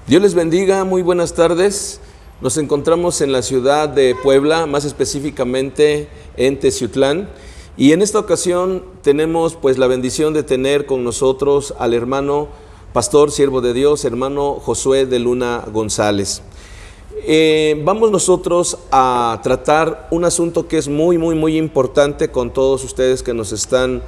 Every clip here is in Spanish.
Dios les bendiga, muy buenas tardes. Nos encontramos en la ciudad de Puebla, más específicamente en Teciutlán. Y en esta ocasión tenemos pues la bendición de tener con nosotros al hermano pastor, siervo de Dios, hermano Josué de Luna González. Vamos nosotros a tratar un asunto que es muy importante con todos ustedes que nos están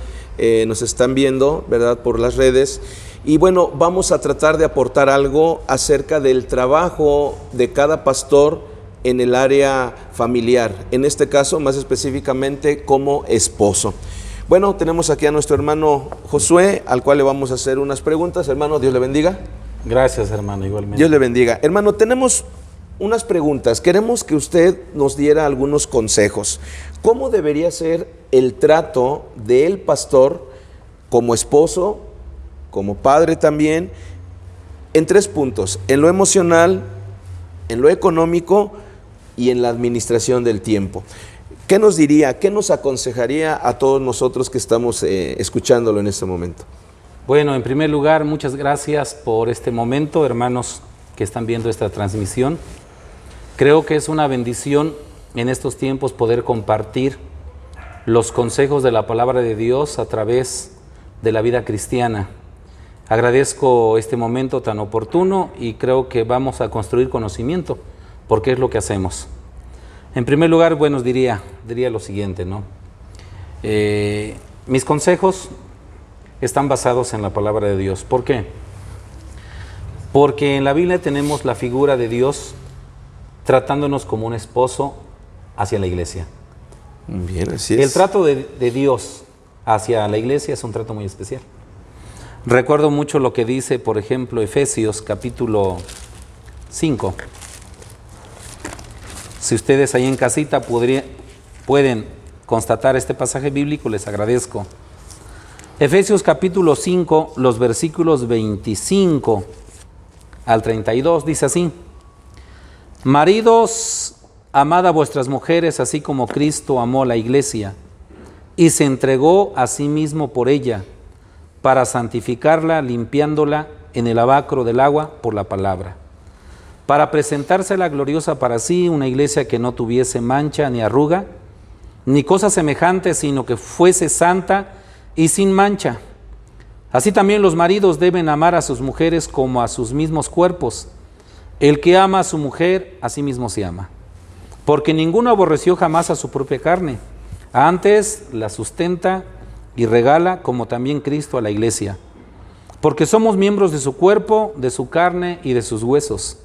viendo, ¿verdad?, por las redes. Y bueno, vamos a tratar de aportar algo acerca del trabajo de cada pastor en el área familiar, en este caso más específicamente como esposo. Bueno, tenemos aquí a nuestro hermano Josué, al cual le vamos a hacer unas preguntas. Hermano, Dios le bendiga. Gracias, hermano, igualmente. Dios le bendiga. Hermano, tenemos unas preguntas. Queremos que usted nos diera algunos consejos. ¿Cómo debería ser el trato del pastor como esposo, como padre también, en 3 puntos: en lo emocional, en lo económico y en la administración del tiempo? ¿Qué nos diría, qué nos aconsejaría a todos nosotros que estamos escuchándolo en este momento? Bueno, en primer lugar, muchas gracias por este momento, hermanos que están viendo esta transmisión. Creo que es una bendición en estos tiempos poder compartir los consejos de la palabra de Dios a través de la vida cristiana. Agradezco este momento tan oportuno y creo que vamos a construir conocimiento, porque es lo que hacemos. En primer lugar, bueno, diría lo siguiente, ¿no? Mis consejos están basados en la palabra de Dios. ¿Por qué? Porque en la Biblia tenemos la figura de Dios tratándonos como un esposo hacia la iglesia. Bien, así es. El trato de Dios hacia la iglesia es un trato muy especial. Recuerdo mucho lo que dice, por ejemplo, Efesios capítulo 5. Si ustedes ahí en casita pueden constatar este pasaje bíblico, les agradezco. Efesios capítulo 5, los versículos 25 al 32, dice así: Maridos, amad a vuestras mujeres, así como Cristo amó a la iglesia, y se entregó a sí mismo por ella, para santificarla, limpiándola en el lavacro del agua por la palabra, para presentársela gloriosa para sí, una iglesia que no tuviese mancha ni arruga, ni cosa semejante, sino que fuese santa y sin mancha. Así también los maridos deben amar a sus mujeres como a sus mismos cuerpos. El que ama a su mujer, a sí mismo se ama. Porque ninguno aborreció jamás a su propia carne, antes la sustenta y regala, como también Cristo a la iglesia. Porque somos miembros de su cuerpo, de su carne y de sus huesos.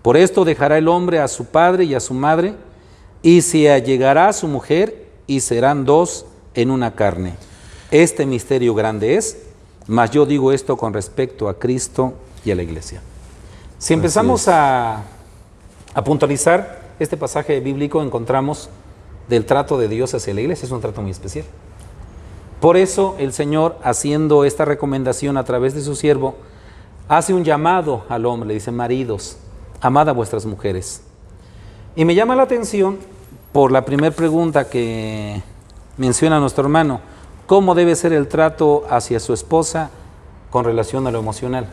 Por esto dejará el hombre a su padre y a su madre, y se allegará a su mujer, y serán 2 en una carne. Este misterio grande es, mas yo digo esto con respecto a Cristo y a la iglesia. Si empezamos a puntualizar este pasaje bíblico, encontramos del trato de Dios hacia la iglesia. Es un trato muy especial. Por eso el Señor, haciendo esta recomendación a través de su siervo, hace un llamado al hombre, le dice: maridos, amad a vuestras mujeres. Y me llama la atención por la primera pregunta que menciona nuestro hermano: ¿cómo debe ser el trato hacia su esposa con relación a lo emocional?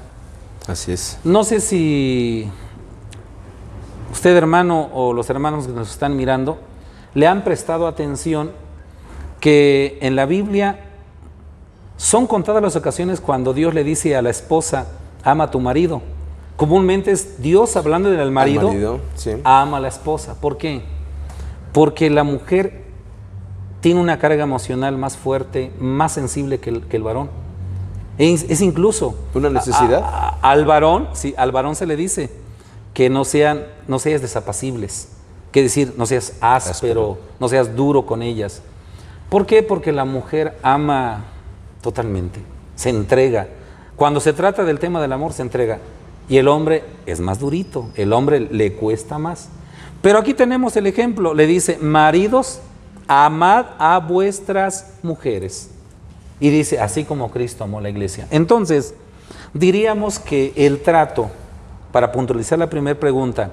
Así es. No sé si usted, hermano, o los hermanos que nos están mirando, le han prestado atención que en la Biblia son contadas las ocasiones cuando Dios le dice a la esposa: ama a tu marido. Comúnmente es Dios hablando del marido, sí. Ama a la esposa. ¿Por qué? Porque la mujer tiene una carga emocional más fuerte, más sensible que el varón. Es incluso una necesidad. Al varón se le dice que no seas desapacibles, que decir, no seas áspero, no seas duro con ellas. ¿Por qué? Porque la mujer ama totalmente, se entrega. Cuando se trata del tema del amor, se entrega. Y el hombre es más durito, el hombre le cuesta más. Pero aquí tenemos el ejemplo, le dice: maridos, amad a vuestras mujeres. Y dice: así como Cristo amó a la iglesia. Entonces, diríamos que el trato, para puntualizar la primera pregunta,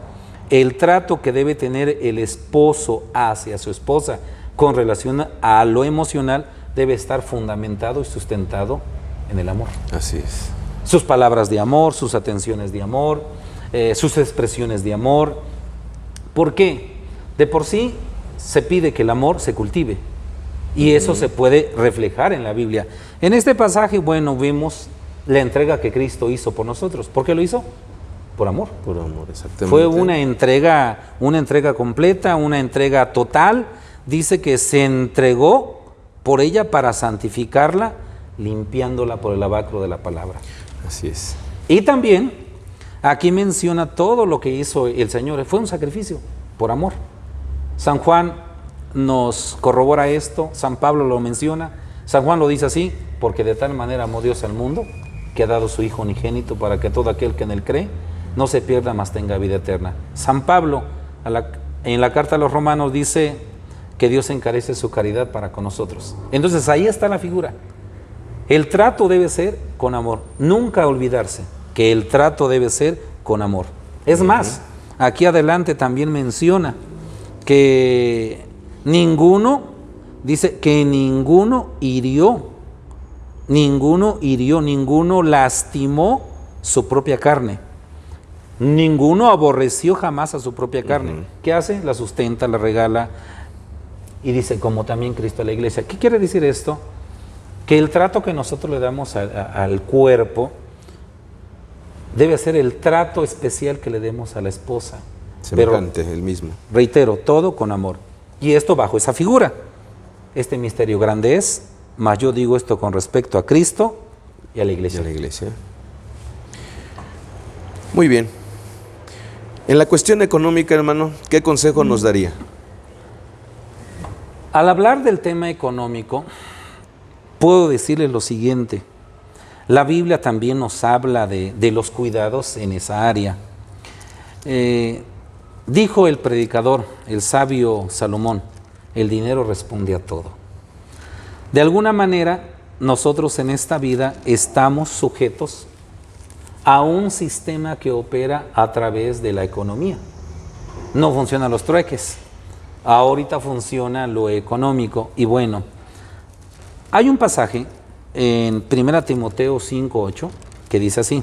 el trato que debe tener el esposo hacia su esposa con relación a lo emocional debe estar fundamentado y sustentado en el amor. Así es. Sus palabras de amor, sus atenciones de amor, sus expresiones de amor. ¿Por qué? De por sí se pide que el amor se cultive y eso se puede reflejar en la Biblia. En este pasaje, bueno, vemos la entrega que Cristo hizo por nosotros. ¿Por qué lo hizo? Por amor. Por amor, exactamente. Fue una entrega completa, una entrega total. Dice que se entregó por ella para santificarla, limpiándola por el lavacro de la palabra. Así es. Y también aquí menciona todo lo que hizo el Señor. Fue un sacrificio por amor. San Juan nos corrobora esto, San Pablo lo menciona. San Juan lo dice así: porque de tal manera amó Dios al mundo, que ha dado su Hijo unigénito, para que todo aquel que en él cree no se pierda, mas tenga vida eterna. San Pablo, en la carta a los Romanos, dice que Dios encarece su caridad para con nosotros. Entonces ahí está la figura. El trato debe ser con amor. Nunca olvidarse que el trato debe ser con amor. Es más, aquí adelante también menciona que ninguno hirió, ninguno lastimó su propia carne. Ninguno aborreció jamás a su propia carne. ¿Qué hace? La sustenta, la regala. Y dice, como también Cristo a la iglesia. ¿Qué quiere decir esto? Que el trato que nosotros le damos al cuerpo debe ser el trato especial que le demos a la esposa. Semejante, el mismo. Reitero, todo con amor. Y esto bajo esa figura. Este misterio grande es, mas yo digo esto con respecto a Cristo y a la iglesia. Y a la iglesia. Muy bien. En la cuestión económica, hermano, ¿qué consejo nos daría? Al hablar del tema económico, puedo decirles lo siguiente. La Biblia también nos habla de los cuidados en esa área. Dijo el predicador, el sabio Salomón, el dinero responde a todo. De alguna manera, nosotros en esta vida estamos sujetos a un sistema que opera a través de la economía. No funcionan los trueques. Ahorita funciona lo económico. Y bueno, hay un pasaje en 1 Timoteo 5:8 que dice así.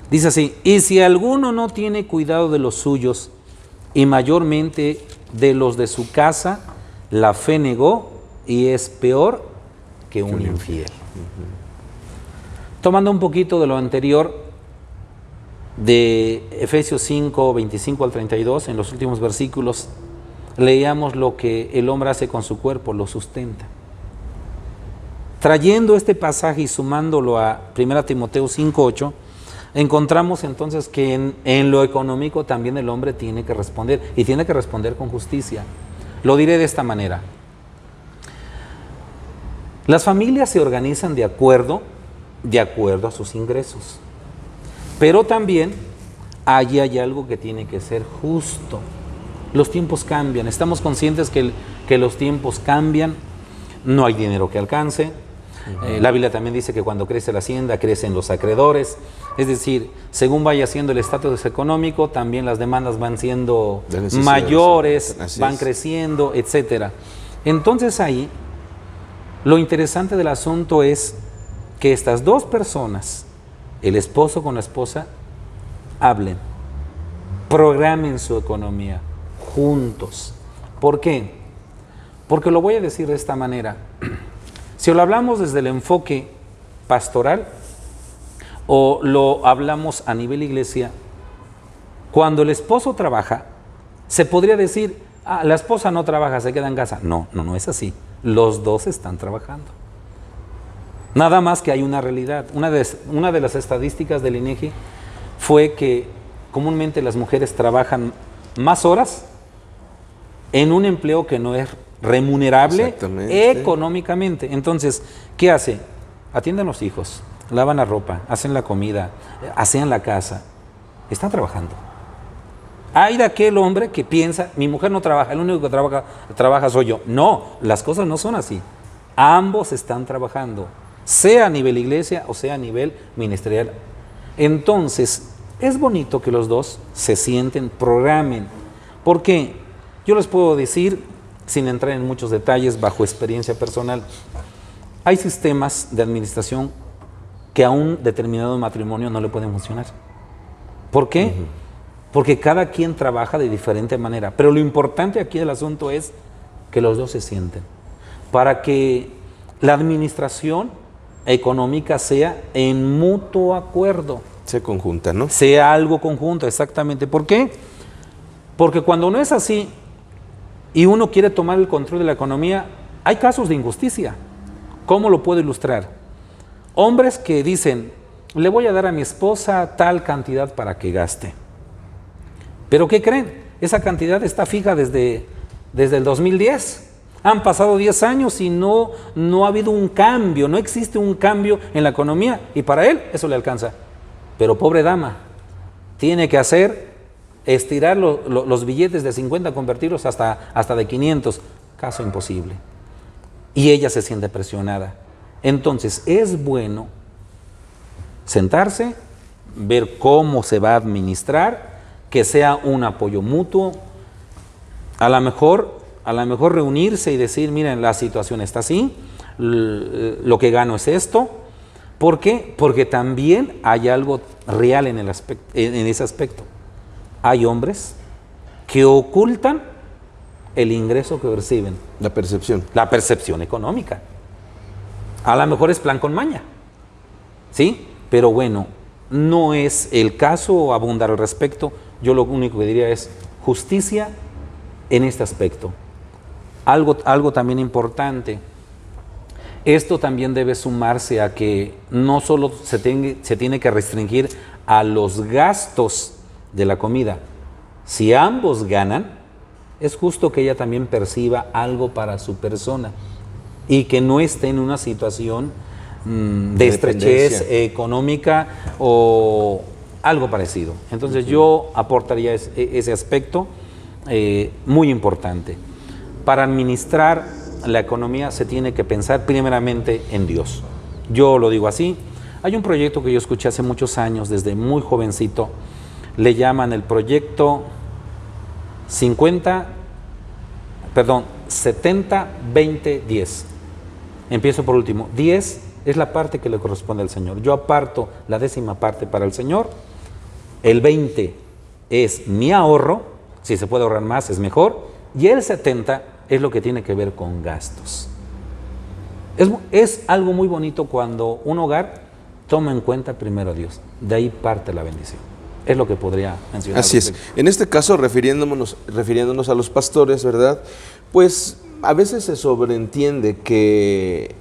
Dice así: y si alguno no tiene cuidado de los suyos, y mayormente de los de su casa, la fe negó y es peor que un infiel. Tomando un poquito de lo anterior, de Efesios 5, 25 al 32, en los últimos versículos, leíamos lo que el hombre hace con su cuerpo, lo sustenta. Trayendo este pasaje y sumándolo a 1 Timoteo 5:8, encontramos entonces que en lo económico también el hombre tiene que responder, y tiene que responder con justicia. Lo diré de esta manera. Las familias se organizan de acuerdo a sus ingresos, pero también allí hay algo que tiene que ser justo. Los tiempos cambian, estamos conscientes que los tiempos cambian, no hay dinero que alcance. La Biblia también dice que cuando crece la hacienda, crecen los acreedores. Es decir, según vaya siendo el estatus económico, también las demandas van siendo mayores, van creciendo, etc. Entonces ahí, lo interesante del asunto es que estas dos personas, el esposo con la esposa, hablen, programen su economía juntos. ¿Por qué? Porque lo voy a decir de esta manera. Si lo hablamos desde el enfoque pastoral o lo hablamos a nivel iglesia, cuando el esposo trabaja, se podría decir, la esposa no trabaja, se queda en casa. No es así. Los dos están trabajando. Nada más que hay una realidad. Una de las estadísticas del INEGI fue que comúnmente las mujeres trabajan más horas en un empleo que no es remunerable económicamente. Entonces, ¿qué hace? Atienden los hijos, lavan la ropa, hacen la comida, asean la casa. Están trabajando. Hay de aquel hombre que piensa, mi mujer no trabaja, el único que trabaja soy yo. No, las cosas no son así. Ambos están trabajando, sea a nivel iglesia o sea a nivel ministerial. Entonces, es bonito que los dos se sienten, programen. ¿Por qué? Yo les puedo decir, sin entrar en muchos detalles, bajo experiencia personal, hay sistemas de administración que a un determinado matrimonio no le pueden funcionar. ¿Por qué? Porque cada quien trabaja de diferente manera. Pero lo importante aquí del asunto es que los dos se sienten. Para que la administración económica sea en mutuo acuerdo. Se conjunta, ¿no? Sea algo conjunto, exactamente. ¿Por qué? Porque cuando no es así y uno quiere tomar el control de la economía, hay casos de injusticia. ¿Cómo lo puedo ilustrar? Hombres que dicen, le voy a dar a mi esposa tal cantidad para que gaste. ¿Pero qué creen? Esa cantidad está fija desde el 2010. Han pasado 10 años y no ha habido un cambio, no existe un cambio en la economía y para él eso le alcanza. Pero pobre dama, tiene que estirar los billetes de 50, convertirlos hasta de 500. Caso imposible. Y ella se siente presionada. Entonces es bueno sentarse, ver cómo se va a administrar, que sea un apoyo mutuo, a lo mejor reunirse y decir, miren, la situación está así, lo que gano es esto. ¿Por qué? Porque también hay algo real en ese aspecto. Hay hombres que ocultan el ingreso que reciben. La percepción. La percepción económica. A lo mejor es plan con maña, ¿sí? Pero bueno, no es el caso abundar al respecto. Yo lo único que diría es justicia en este aspecto. Algo también importante. Esto también debe sumarse a que no solo se tiene que restringir a los gastos de la comida. Si ambos ganan, es justo que ella también perciba algo para su persona y que no esté en una situación de estrechez económica o algo parecido. Entonces yo aportaría ese aspecto muy importante. Para administrar la economía se tiene que pensar primeramente en Dios. Yo lo digo así. Hay un proyecto que yo escuché hace muchos años, desde muy jovencito, le llaman el proyecto 70-20-10. Empiezo por último. 10 es la parte que le corresponde al Señor. Yo aparto la 10ª parte para el Señor. El 20 es mi ahorro. Si se puede ahorrar más es mejor. Y el 70 es lo que tiene que ver con gastos. Es algo muy bonito cuando un hogar toma en cuenta primero a Dios. De ahí parte la bendición. Es lo que podría mencionar. Así es. En este caso, refiriéndonos a los pastores, ¿verdad? Pues a veces se sobreentiende que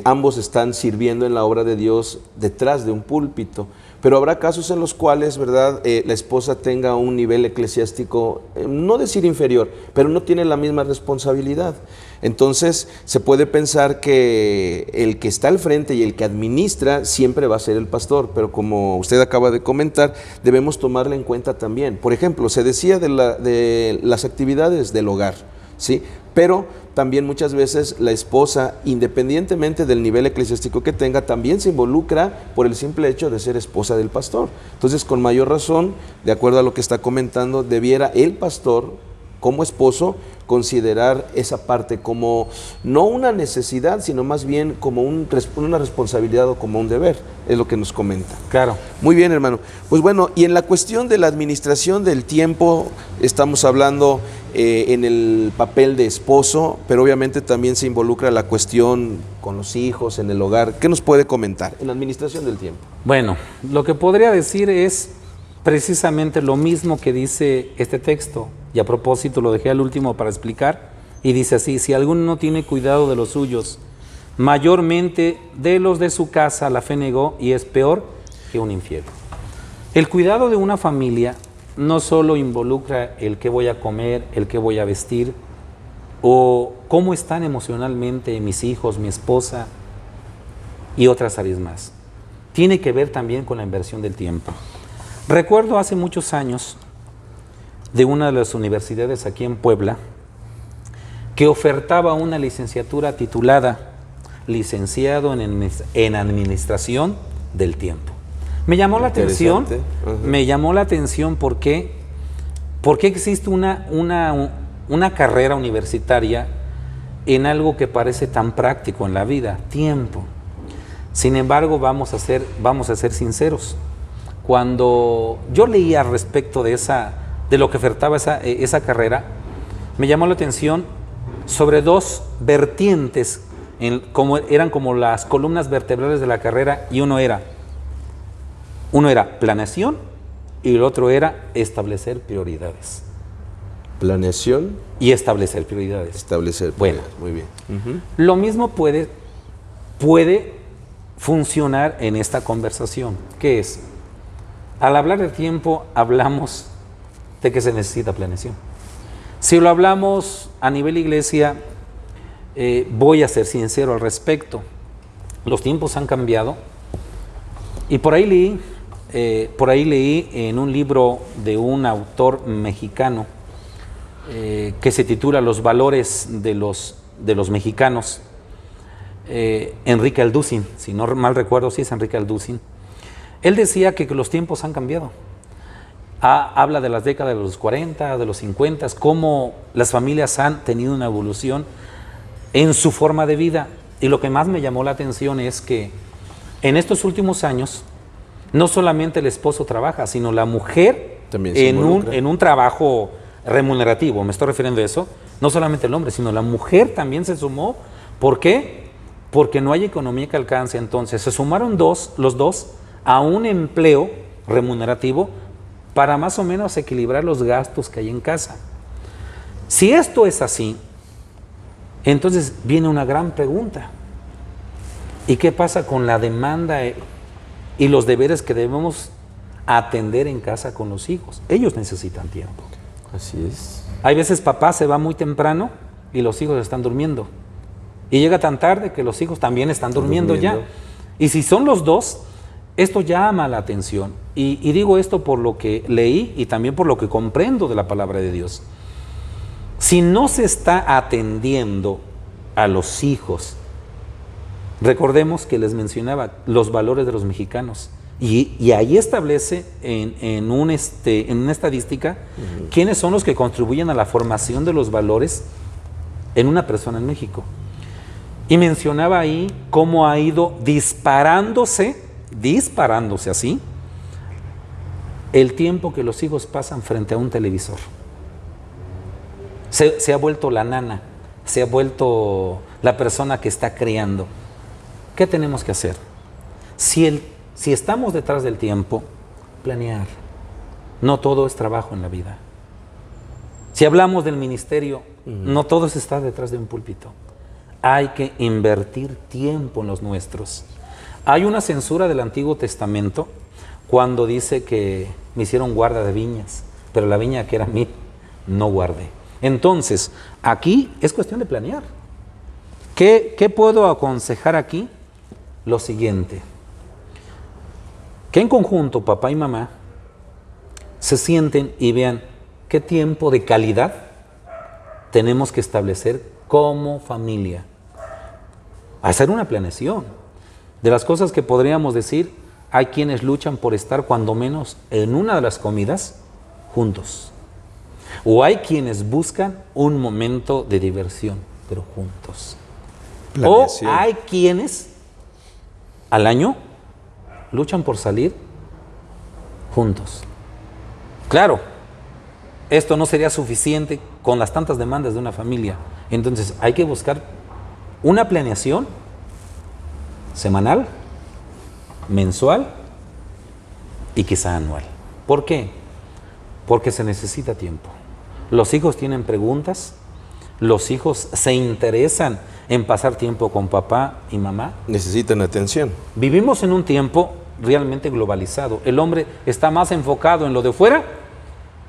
ambos están sirviendo en la obra de Dios detrás de un púlpito, pero habrá casos en los cuales, ¿verdad?, la esposa tenga un nivel eclesiástico, no decir inferior, pero no tiene la misma responsabilidad. Entonces, se puede pensar que el que está al frente y el que administra siempre va a ser el pastor, pero como usted acaba de comentar, debemos tomarle en cuenta también. Por ejemplo, se decía de las actividades del hogar, ¿sí? Pero también muchas veces la esposa, independientemente del nivel eclesiástico que tenga, también se involucra por el simple hecho de ser esposa del pastor. Entonces, con mayor razón, de acuerdo a lo que está comentando, debiera el pastor, como esposo, considerar esa parte como no una necesidad, sino más bien como una responsabilidad o como un deber, es lo que nos comenta. Claro. Muy bien, hermano. Pues bueno, y en la cuestión de la administración del tiempo, estamos hablando en el papel de esposo, pero obviamente también se involucra la cuestión con los hijos, en el hogar. ¿Qué nos puede comentar en la administración del tiempo? Bueno, lo que podría decir es precisamente lo mismo que dice este texto, y a propósito lo dejé al último para explicar, y dice así: si alguno no tiene cuidado de los suyos, mayormente de los de su casa la fe negó y es peor que un infiel. El cuidado de una familia no solo involucra el qué voy a comer, el qué voy a vestir, o cómo están emocionalmente mis hijos, mi esposa y otras áreas más. Tiene que ver también con la inversión del tiempo. Recuerdo hace muchos años de una de las universidades aquí en Puebla que ofertaba una licenciatura titulada Licenciado en Administración del Tiempo. Me llamó la atención, porque existe una carrera universitaria en algo que parece tan práctico en la vida, tiempo. Sin embargo, vamos a ser sinceros. cuando yo leía al respecto de lo que ofertaba esa carrera, me llamó la atención sobre dos vertientes, eran como las columnas vertebrales de la carrera, y uno era planeación y el otro era establecer prioridades. Planeación Y establecer prioridades. Establecer Bueno, prioridades. Muy bien. Ujú. Lo mismo puede funcionar en esta conversación, que es, al hablar de tiempo, hablamos de que se necesita planeación. Si lo hablamos a nivel iglesia, voy a ser sincero al respecto. Los tiempos han cambiado y por ahí leí en un libro de un autor mexicano que se titula Los valores de los mexicanos, Enrique Alducin, si no mal recuerdo, sí es Enrique Alducin. Él decía que los tiempos han cambiado. Habla de las décadas de los 40, de los 50, cómo las familias han tenido una evolución en su forma de vida. Y lo que más me llamó la atención es que en estos últimos años, no solamente el esposo trabaja, sino la mujer También se involucra. en un trabajo remunerativo, me estoy refiriendo a eso, no solamente el hombre, sino la mujer también se sumó. ¿Por qué? Porque no hay economía que alcance. Entonces se sumaron los dos a un empleo remunerativo para más o menos equilibrar los gastos que hay en casa. Si esto es así, entonces viene una gran pregunta. ¿Y qué pasa con la demanda y los deberes que debemos atender en casa con los hijos? Ellos necesitan tiempo. Así es. Hay veces papá se va muy temprano y los hijos están durmiendo. Y llega tan tarde que los hijos también están durmiendo ya. Y si son los dos, esto llama la atención. Y digo esto por lo que leí y también por lo que comprendo de la palabra de Dios. Si no se está atendiendo a los hijos, recordemos que les mencionaba los valores de los mexicanos. Y ahí establece en una estadística quiénes son los que contribuyen a la formación de los valores en una persona en México. Y mencionaba ahí cómo ha ido disparándose así, el tiempo que los hijos pasan frente a un televisor. Se ha vuelto la nana, se ha vuelto la persona que está criando. ¿Qué tenemos que hacer? Si estamos detrás del tiempo, planear. No todo es trabajo en la vida. Si hablamos del ministerio, no todo es estar detrás de un púlpito. Hay que invertir tiempo en los nuestros. Hay una censura del Antiguo Testamento cuando dice que me hicieron guarda de viñas, pero la viña que era mía no guardé. Entonces, aquí es cuestión de planear. ¿Qué puedo aconsejar aquí? Lo siguiente, que en conjunto papá y mamá se sienten y vean qué tiempo de calidad tenemos que establecer como familia. Hacer una planeación. De las cosas que podríamos decir, hay quienes luchan por estar cuando menos en una de las comidas juntos. O hay quienes buscan un momento de diversión, pero juntos. Planeación. O hay quienes al año luchan por salir juntos. Claro, esto no sería suficiente con las tantas demandas de una familia. Entonces hay que buscar una planeación semanal, mensual y quizá anual. ¿Por qué? Porque se necesita tiempo. Los hijos tienen preguntas, los hijos se interesan en pasar tiempo con papá y mamá. Necesitan atención. Vivimos en un tiempo realmente globalizado. El hombre está más enfocado en lo de fuera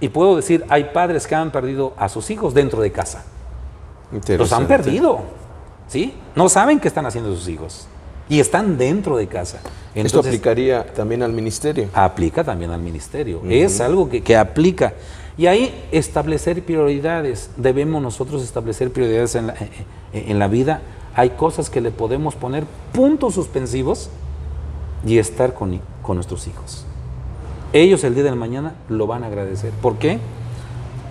y puedo decir, hay padres que han perdido a sus hijos dentro de casa. Los han perdido, ¿sí? No saben qué están haciendo sus hijos y están dentro de casa. Entonces, ¿esto aplicaría también al ministerio? Aplica también al ministerio. Es algo que aplica. Y ahí establecer prioridades. Debemos nosotros establecer prioridades en la vida. Hay cosas que le podemos poner puntos suspensivos y estar con nuestros hijos. Ellos el día de mañana lo van a agradecer. ¿Por qué?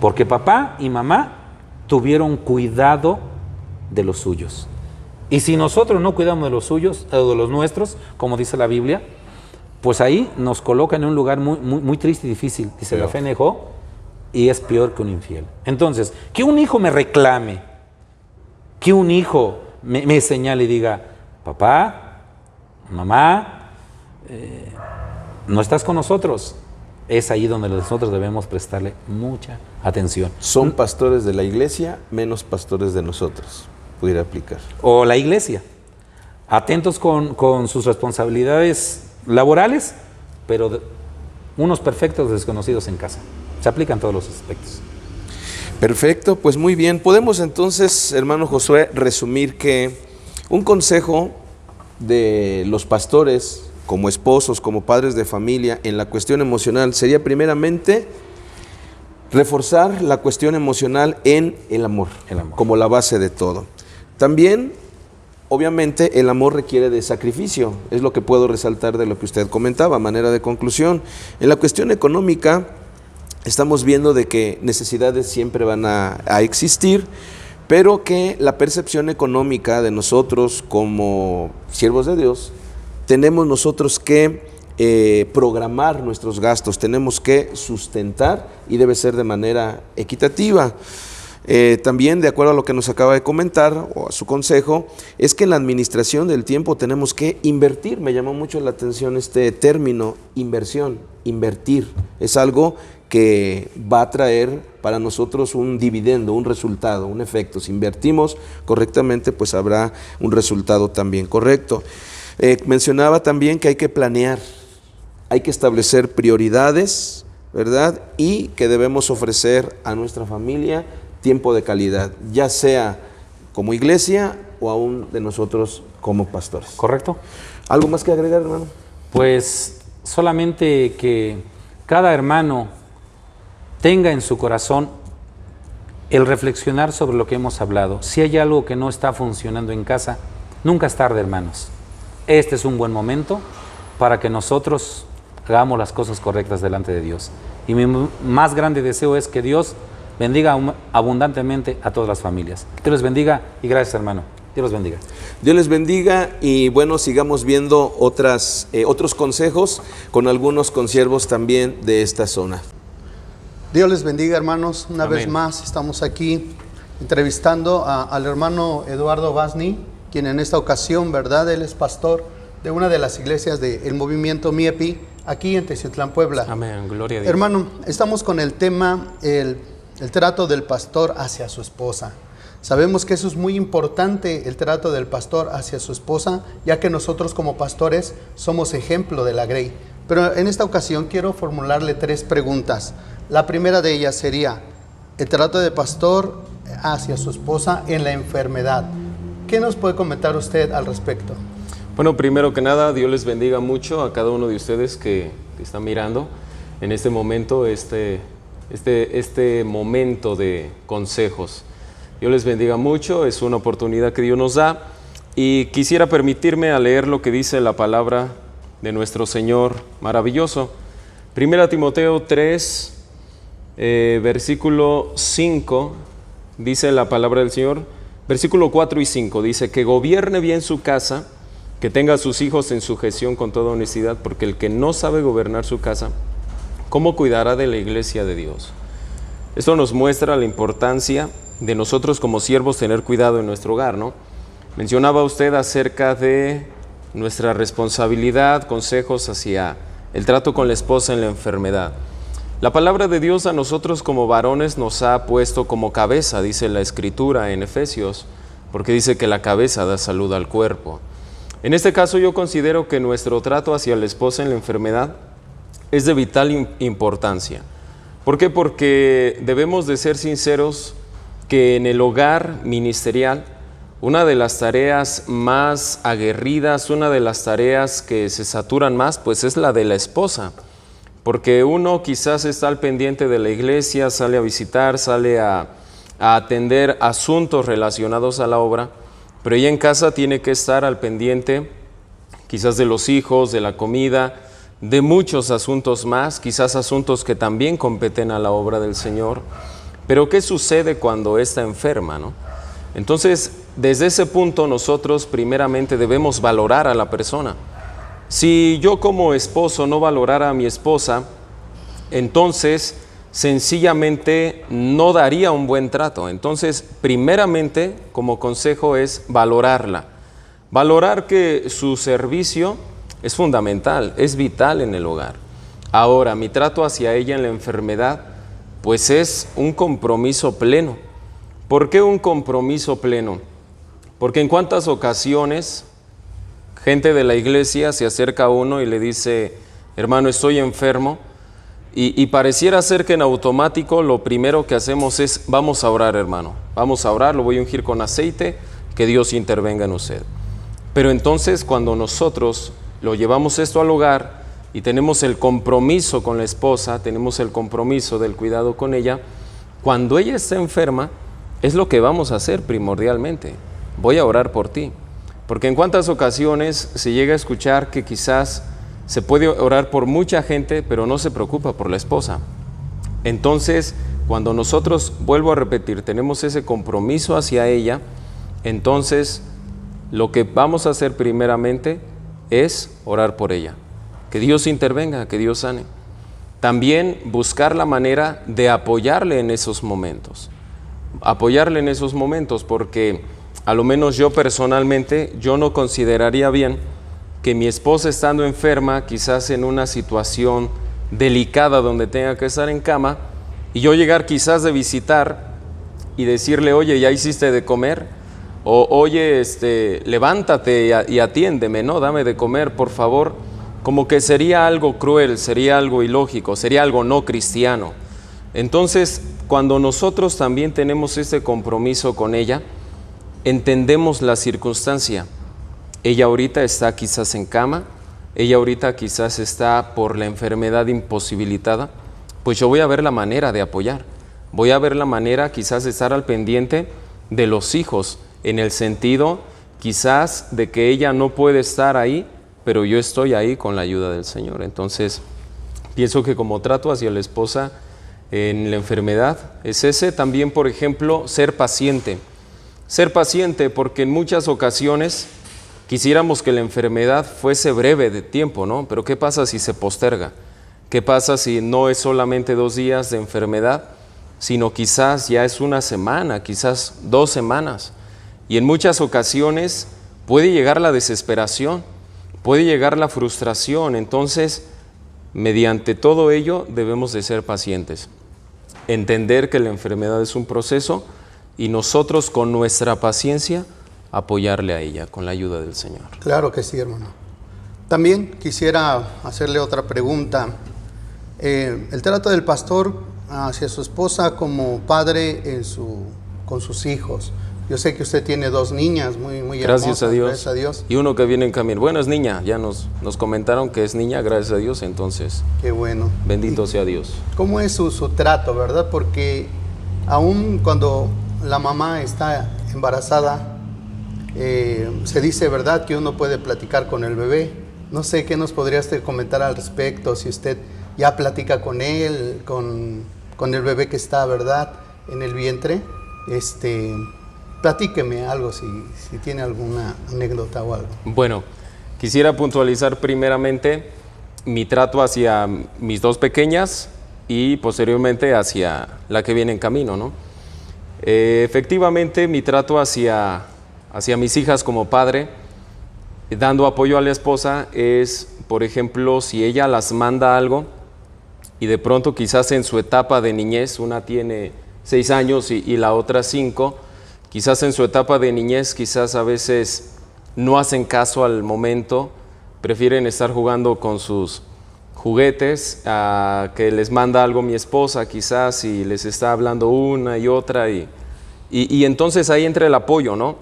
Porque papá y mamá tuvieron cuidado de los suyos. Y si nosotros no cuidamos de los suyos, o de los nuestros, como dice la Biblia, pues ahí nos coloca en un lugar muy triste y difícil. Dice, la fe negó y es peor que un infiel. Entonces, que un hijo me reclame, que un hijo me señale y diga, papá, mamá, no estás con nosotros. Es ahí donde nosotros debemos prestarle mucha atención. Son pastores de la iglesia, menos pastores de nosotros, pudiera aplicar. O la iglesia, atentos con sus responsabilidades laborales, pero unos perfectos desconocidos en casa. Se aplican todos los aspectos. Perfecto, pues muy bien. Podemos entonces, hermano Josué, resumir que un consejo de los pastores, como esposos, como padres de familia, en la cuestión emocional, sería primeramente reforzar la cuestión emocional en el amor, como la base de todo. También, obviamente, el amor requiere de sacrificio, es lo que puedo resaltar de lo que usted comentaba, a manera de conclusión. En la cuestión económica, estamos viendo de que necesidades siempre van a existir, pero que la percepción económica de nosotros como siervos de Dios, tenemos nosotros que programar nuestros gastos, tenemos que sustentar y debe ser de manera equitativa. También, de acuerdo a lo que nos acaba de comentar, o a su consejo, es que en la administración del tiempo tenemos que invertir. Me llamó mucho la atención este término, inversión, invertir. Es algo que va a traer para nosotros un dividendo, un resultado, un efecto. Si invertimos correctamente, pues habrá un resultado también correcto. Mencionaba también que hay que planear, hay que establecer prioridades, ¿verdad? Y que debemos ofrecer a nuestra familia tiempo de calidad, ya sea como iglesia o aún de nosotros como pastores. ¿Correcto? ¿Algo más que agregar, hermano? Pues solamente que cada hermano tenga en su corazón el reflexionar sobre lo que hemos hablado. Si hay algo que no está funcionando en casa, nunca es tarde, hermanos. Este es un buen momento para que nosotros hagamos las cosas correctas delante de Dios. Y mi más grande deseo es que Dios bendiga abundantemente a todas las familias. Dios les bendiga y gracias, hermano. Dios los bendiga. Dios les bendiga y bueno, sigamos viendo otros consejos con algunos consiervos también de esta zona. Dios les bendiga, hermanos. Una Amén. vez más estamos aquí entrevistando al hermano Eduardo Vasni, quien en esta ocasión, ¿verdad? Él es pastor de una de las iglesias del movimiento MIEPI, aquí en Teciutlán, Puebla. Amén, gloria a Dios. Hermano, estamos con el tema, el trato del pastor hacia su esposa. Sabemos que eso es muy importante, el trato del pastor hacia su esposa, ya que nosotros como pastores somos ejemplo de la Grey. Pero en esta ocasión quiero formularle 3 preguntas. La primera de ellas sería, el trato del pastor hacia su esposa en la enfermedad. ¿Qué nos puede comentar usted al respecto? Bueno, primero que nada, Dios les bendiga mucho a cada uno de ustedes que están mirando en este momento, este momento de consejos. Dios les bendiga mucho, es una oportunidad que Dios nos da y quisiera permitirme a leer lo que dice la palabra de nuestro Señor maravilloso. 1 Timoteo 3, versículo 5, dice la palabra del Señor, versículo 4 y 5, dice que gobierne bien su casa, que tenga a sus hijos en sujeción con toda honestidad, porque el que no sabe gobernar su casa, ¿cómo cuidará de la iglesia de Dios? Esto nos muestra la importancia de nosotros como siervos tener cuidado en nuestro hogar, ¿no? Mencionaba usted acerca de nuestra responsabilidad, consejos hacia el trato con la esposa en la enfermedad. La palabra de Dios a nosotros como varones nos ha puesto como cabeza, dice la Escritura en Efesios, porque dice que la cabeza da salud al cuerpo. En este caso yo considero que nuestro trato hacia la esposa en la enfermedad es de vital importancia. ¿Por qué? Porque debemos de ser sinceros que en el hogar ministerial, una de las tareas más aguerridas, una de las tareas que se saturan más, pues es la de la esposa. Porque uno quizás está al pendiente de la iglesia, sale a visitar, sale a atender asuntos relacionados a la obra, pero ella en casa tiene que estar al pendiente quizás de los hijos, de la comida, de muchos asuntos más, quizás asuntos que también competen a la obra del Señor. Pero ¿qué sucede cuando está enferma, no? Entonces, desde ese punto nosotros primeramente debemos valorar a la persona. Si yo como esposo no valorara a mi esposa, entonces sencillamente no daría un buen trato. Entonces, primeramente, como consejo es valorarla. Valorar que su servicio es fundamental, es vital en el hogar. Ahora, mi trato hacia ella en la enfermedad, pues es un compromiso pleno. ¿Por qué un compromiso pleno? Porque en cuántas ocasiones gente de la iglesia se acerca a uno y le dice, hermano, estoy enfermo, y pareciera ser que en automático lo primero que hacemos es, vamos a orar, hermano, vamos a orar, lo voy a ungir con aceite, que Dios intervenga en usted. Pero entonces cuando nosotros lo llevamos esto al hogar y tenemos el compromiso con la esposa, tenemos el compromiso del cuidado con ella, cuando ella está enferma, es lo que vamos a hacer primordialmente. Voy a orar por ti. Porque en cuántas ocasiones se llega a escuchar que quizás se puede orar por mucha gente, pero no se preocupa por la esposa. Entonces, cuando nosotros, vuelvo a repetir, tenemos ese compromiso hacia ella, entonces lo que vamos a hacer primeramente es orar por ella. Que Dios intervenga, que Dios sane. También buscar la manera de apoyarle en esos momentos. Apoyarle en esos momentos, porque a lo menos yo personalmente, yo no consideraría bien que mi esposa estando enferma, quizás en una situación delicada donde tenga que estar en cama, y yo llegar quizás de visitar y decirle, oye, ¿ya hiciste de comer? O oye, levántate y atiéndeme, ¿no? Dame de comer, por favor. Como que sería algo cruel, sería algo ilógico, sería algo no cristiano. Entonces, cuando nosotros también tenemos este compromiso con ella, entendemos la circunstancia. Ella ahorita está quizás en cama, ella ahorita quizás está por la enfermedad imposibilitada, pues yo voy a ver la manera de apoyar, voy a ver la manera quizás de estar al pendiente de los hijos, en el sentido quizás de que ella no puede estar ahí, pero yo estoy ahí con la ayuda del Señor. Entonces, pienso que como trato hacia la esposa en la enfermedad es ese. También, por ejemplo, ser paciente. Ser paciente, porque en muchas ocasiones quisiéramos que la enfermedad fuese breve de tiempo, ¿no? Pero ¿qué pasa si se posterga? ¿Qué pasa si no es solamente 2 días de enfermedad, sino quizás ya es una semana, quizás 2 semanas? Y en muchas ocasiones puede llegar la desesperación, puede llegar la frustración. Entonces, mediante todo ello debemos de ser pacientes. Entender que la enfermedad es un proceso y nosotros con nuestra paciencia apoyarle a ella con la ayuda del Señor. Claro que sí, hermano. También quisiera hacerle otra pregunta. El trato del pastor hacia su esposa como padre con sus hijos. Yo sé que usted tiene 2 niñas muy hermosas. Gracias a Dios. Gracias a Dios. Y uno que viene en camino. Bueno, es niña, ya nos comentaron que es niña, gracias a Dios, entonces. Qué bueno. Bendito sea Dios. ¿Cómo es su trato, verdad? Porque aún cuando la mamá está embarazada, se dice, ¿verdad?, que uno puede platicar con el bebé. No sé qué nos podría usted comentar al respecto, si usted ya platica con él, con el bebé que está, ¿verdad?, en el vientre. Platíqueme algo, si tiene alguna anécdota o algo. Bueno, quisiera puntualizar primeramente mi trato hacia mis 2 pequeñas y posteriormente hacia la que viene en camino, ¿no? Efectivamente, mi trato hacia mis hijas como padre, dando apoyo a la esposa, es, por ejemplo, si ella las manda algo y de pronto quizás en su etapa de niñez, una tiene 6 años y la otra 5, quizás en su etapa de niñez, quizás a veces no hacen caso al momento, prefieren estar jugando con sus juguetes, a que les manda algo mi esposa quizás y les está hablando una y otra y entonces ahí entra el apoyo, ¿no?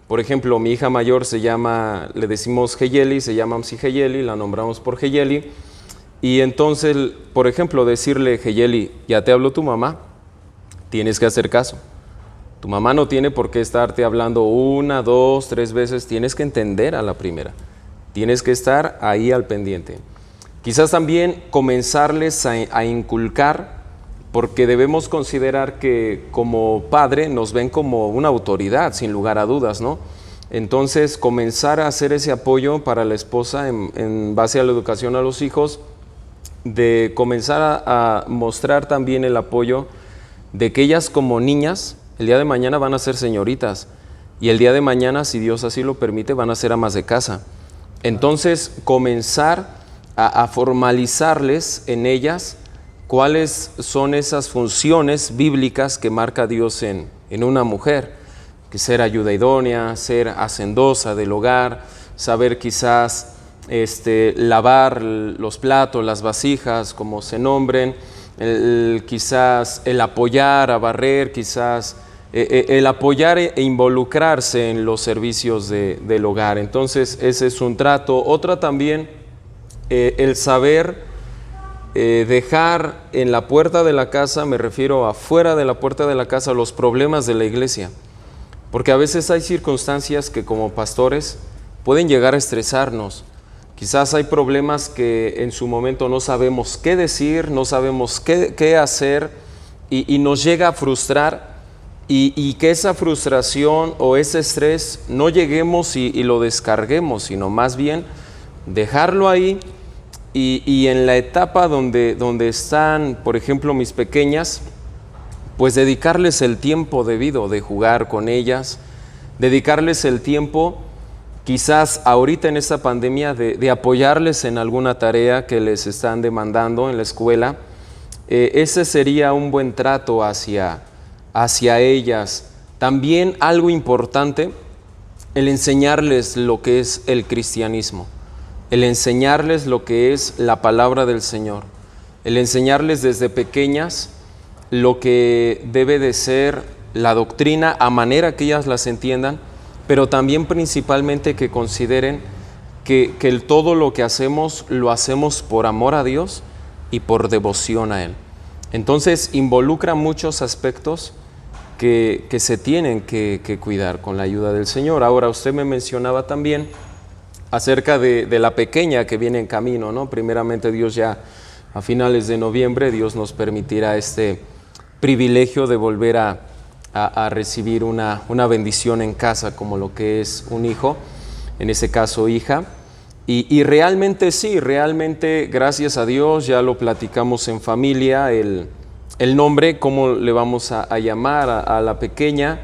Por ejemplo, mi hija mayor se llama, le decimos Heyeli, se llama Msi Heyeli, la nombramos por Heyeli, y entonces, por ejemplo, decirle, Heyeli, ya te habló tu mamá, tienes que hacer caso. Tu mamá no tiene por qué estarte hablando 1, 2, 3 veces, tienes que entender a la primera, tienes que estar ahí al pendiente. Quizás también comenzarles a inculcar, porque debemos considerar que como padre nos ven como una autoridad, sin lugar a dudas, ¿no? Entonces, comenzar a hacer ese apoyo para la esposa en base a la educación a los hijos, de comenzar a mostrar también el apoyo de que ellas como niñas, el día de mañana van a ser señoritas y el día de mañana, si Dios así lo permite, van a ser amas de casa. Entonces, comenzar a formalizarles en ellas cuáles son esas funciones bíblicas que marca Dios en una mujer, que ser ayuda idónea, ser hacendosa del hogar, saber quizás lavar los platos, las vasijas, como se nombren, quizás el apoyar a barrer, quizás el apoyar e involucrarse en los servicios del hogar. Entonces ese es un trato. Otra también, el saber dejar en la puerta de la casa, me refiero afuera de la puerta de la casa, los problemas de la iglesia, porque a veces hay circunstancias que como pastores pueden llegar a estresarnos. Quizás hay problemas que en su momento no sabemos qué decir, no sabemos qué hacer y nos llega a frustrar y que esa frustración o ese estrés no lleguemos y lo descarguemos, sino más bien dejarlo ahí y en la etapa donde están, por ejemplo, mis pequeñas, pues dedicarles el tiempo debido de jugar con ellas, dedicarles el tiempo quizás ahorita en esta pandemia de apoyarles en alguna tarea que les están demandando en la escuela. Ese sería un buen trato hacia ellas. También algo importante, el enseñarles lo que es el cristianismo, el enseñarles lo que es la palabra del Señor, el enseñarles desde pequeñas lo que debe de ser la doctrina a manera que ellas las entiendan, pero también principalmente que consideren que todo lo que hacemos, lo hacemos por amor a Dios y por devoción a Él. Entonces involucra muchos aspectos que se tienen que cuidar con la ayuda del Señor. Ahora, usted me mencionaba también acerca de la pequeña que viene en camino, ¿no? Primeramente Dios, ya a finales de noviembre, Dios nos permitirá este privilegio de volver a recibir una bendición en casa, como lo que es un hijo, en ese caso hija, y realmente sí, realmente gracias a Dios ya lo platicamos en familia, el nombre, cómo le vamos a llamar a la pequeña,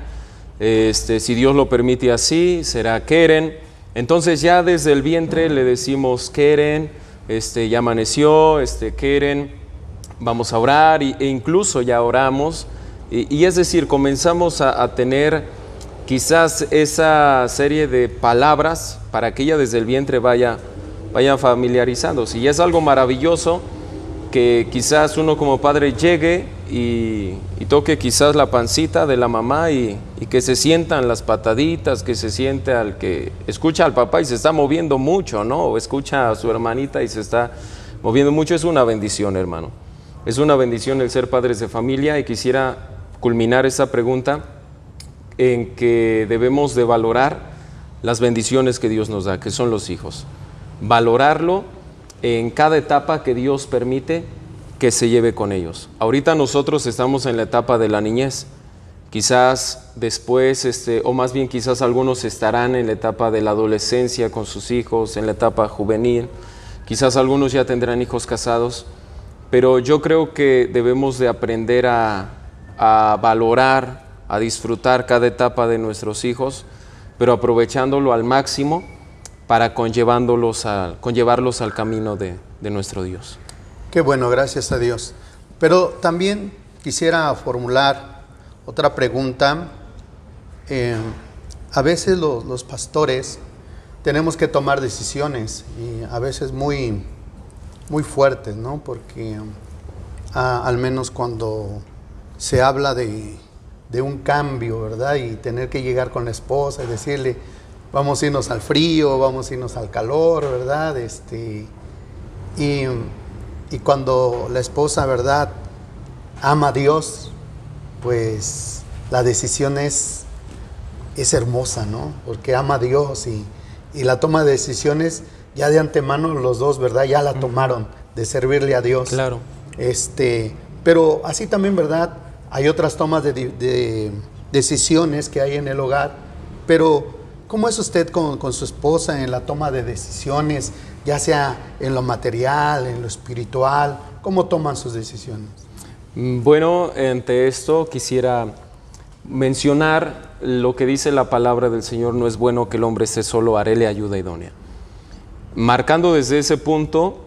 si Dios lo permite así, será Keren. Entonces ya desde el vientre le decimos Keren, ya amaneció, Keren, vamos a orar, e incluso ya oramos. Y es decir, comenzamos a tener quizás esa serie de palabras para que ella desde el vientre vaya familiarizándose. Y es algo maravilloso que quizás uno como padre llegue y toque quizás la pancita de la mamá y que se sientan las pataditas, que se siente al que escucha al papá y se está moviendo mucho, ¿no? O escucha a su hermanita y se está moviendo mucho. Es una bendición, hermano. Es una bendición el ser padres de familia, y quisiera culminar esa pregunta en que debemos de valorar las bendiciones que Dios nos da, que son los hijos. Valorarlo en cada etapa que Dios permite que se lleve con ellos. Ahorita nosotros estamos en la etapa de la niñez. Quizás después, o más bien quizás algunos estarán en la etapa de la adolescencia con sus hijos, en la etapa juvenil. Quizás algunos ya tendrán hijos casados. Pero yo creo que debemos de aprender a valorar, a disfrutar cada etapa de nuestros hijos, pero aprovechándolo al máximo para conllevarlos al camino de nuestro Dios. Qué bueno, gracias a Dios. Pero también quisiera formular otra pregunta. A veces los pastores tenemos que tomar decisiones, y a veces muy fuertes, ¿no? Porque al menos cuando se habla de un cambio, ¿verdad? Y tener que llegar con la esposa y decirle, vamos a irnos al frío, vamos a irnos al calor, ¿verdad? Y cuando la esposa, ¿verdad?, ama a Dios, pues la decisión es hermosa, ¿no? Porque ama a Dios y la toma de decisiones, ya de antemano los dos, ¿verdad?, ya la tomaron de servirle a Dios. Claro. Pero así también, ¿verdad?, hay otras tomas de decisiones que hay en el hogar, pero ¿Cómo es usted con su esposa en la toma de decisiones, ya sea en lo material, en lo espiritual? ¿Cómo toman sus decisiones? Bueno, ante esto quisiera mencionar lo que dice la palabra del Señor: no es bueno que el hombre esté solo, haréle ayuda idónea. Marcando desde ese punto,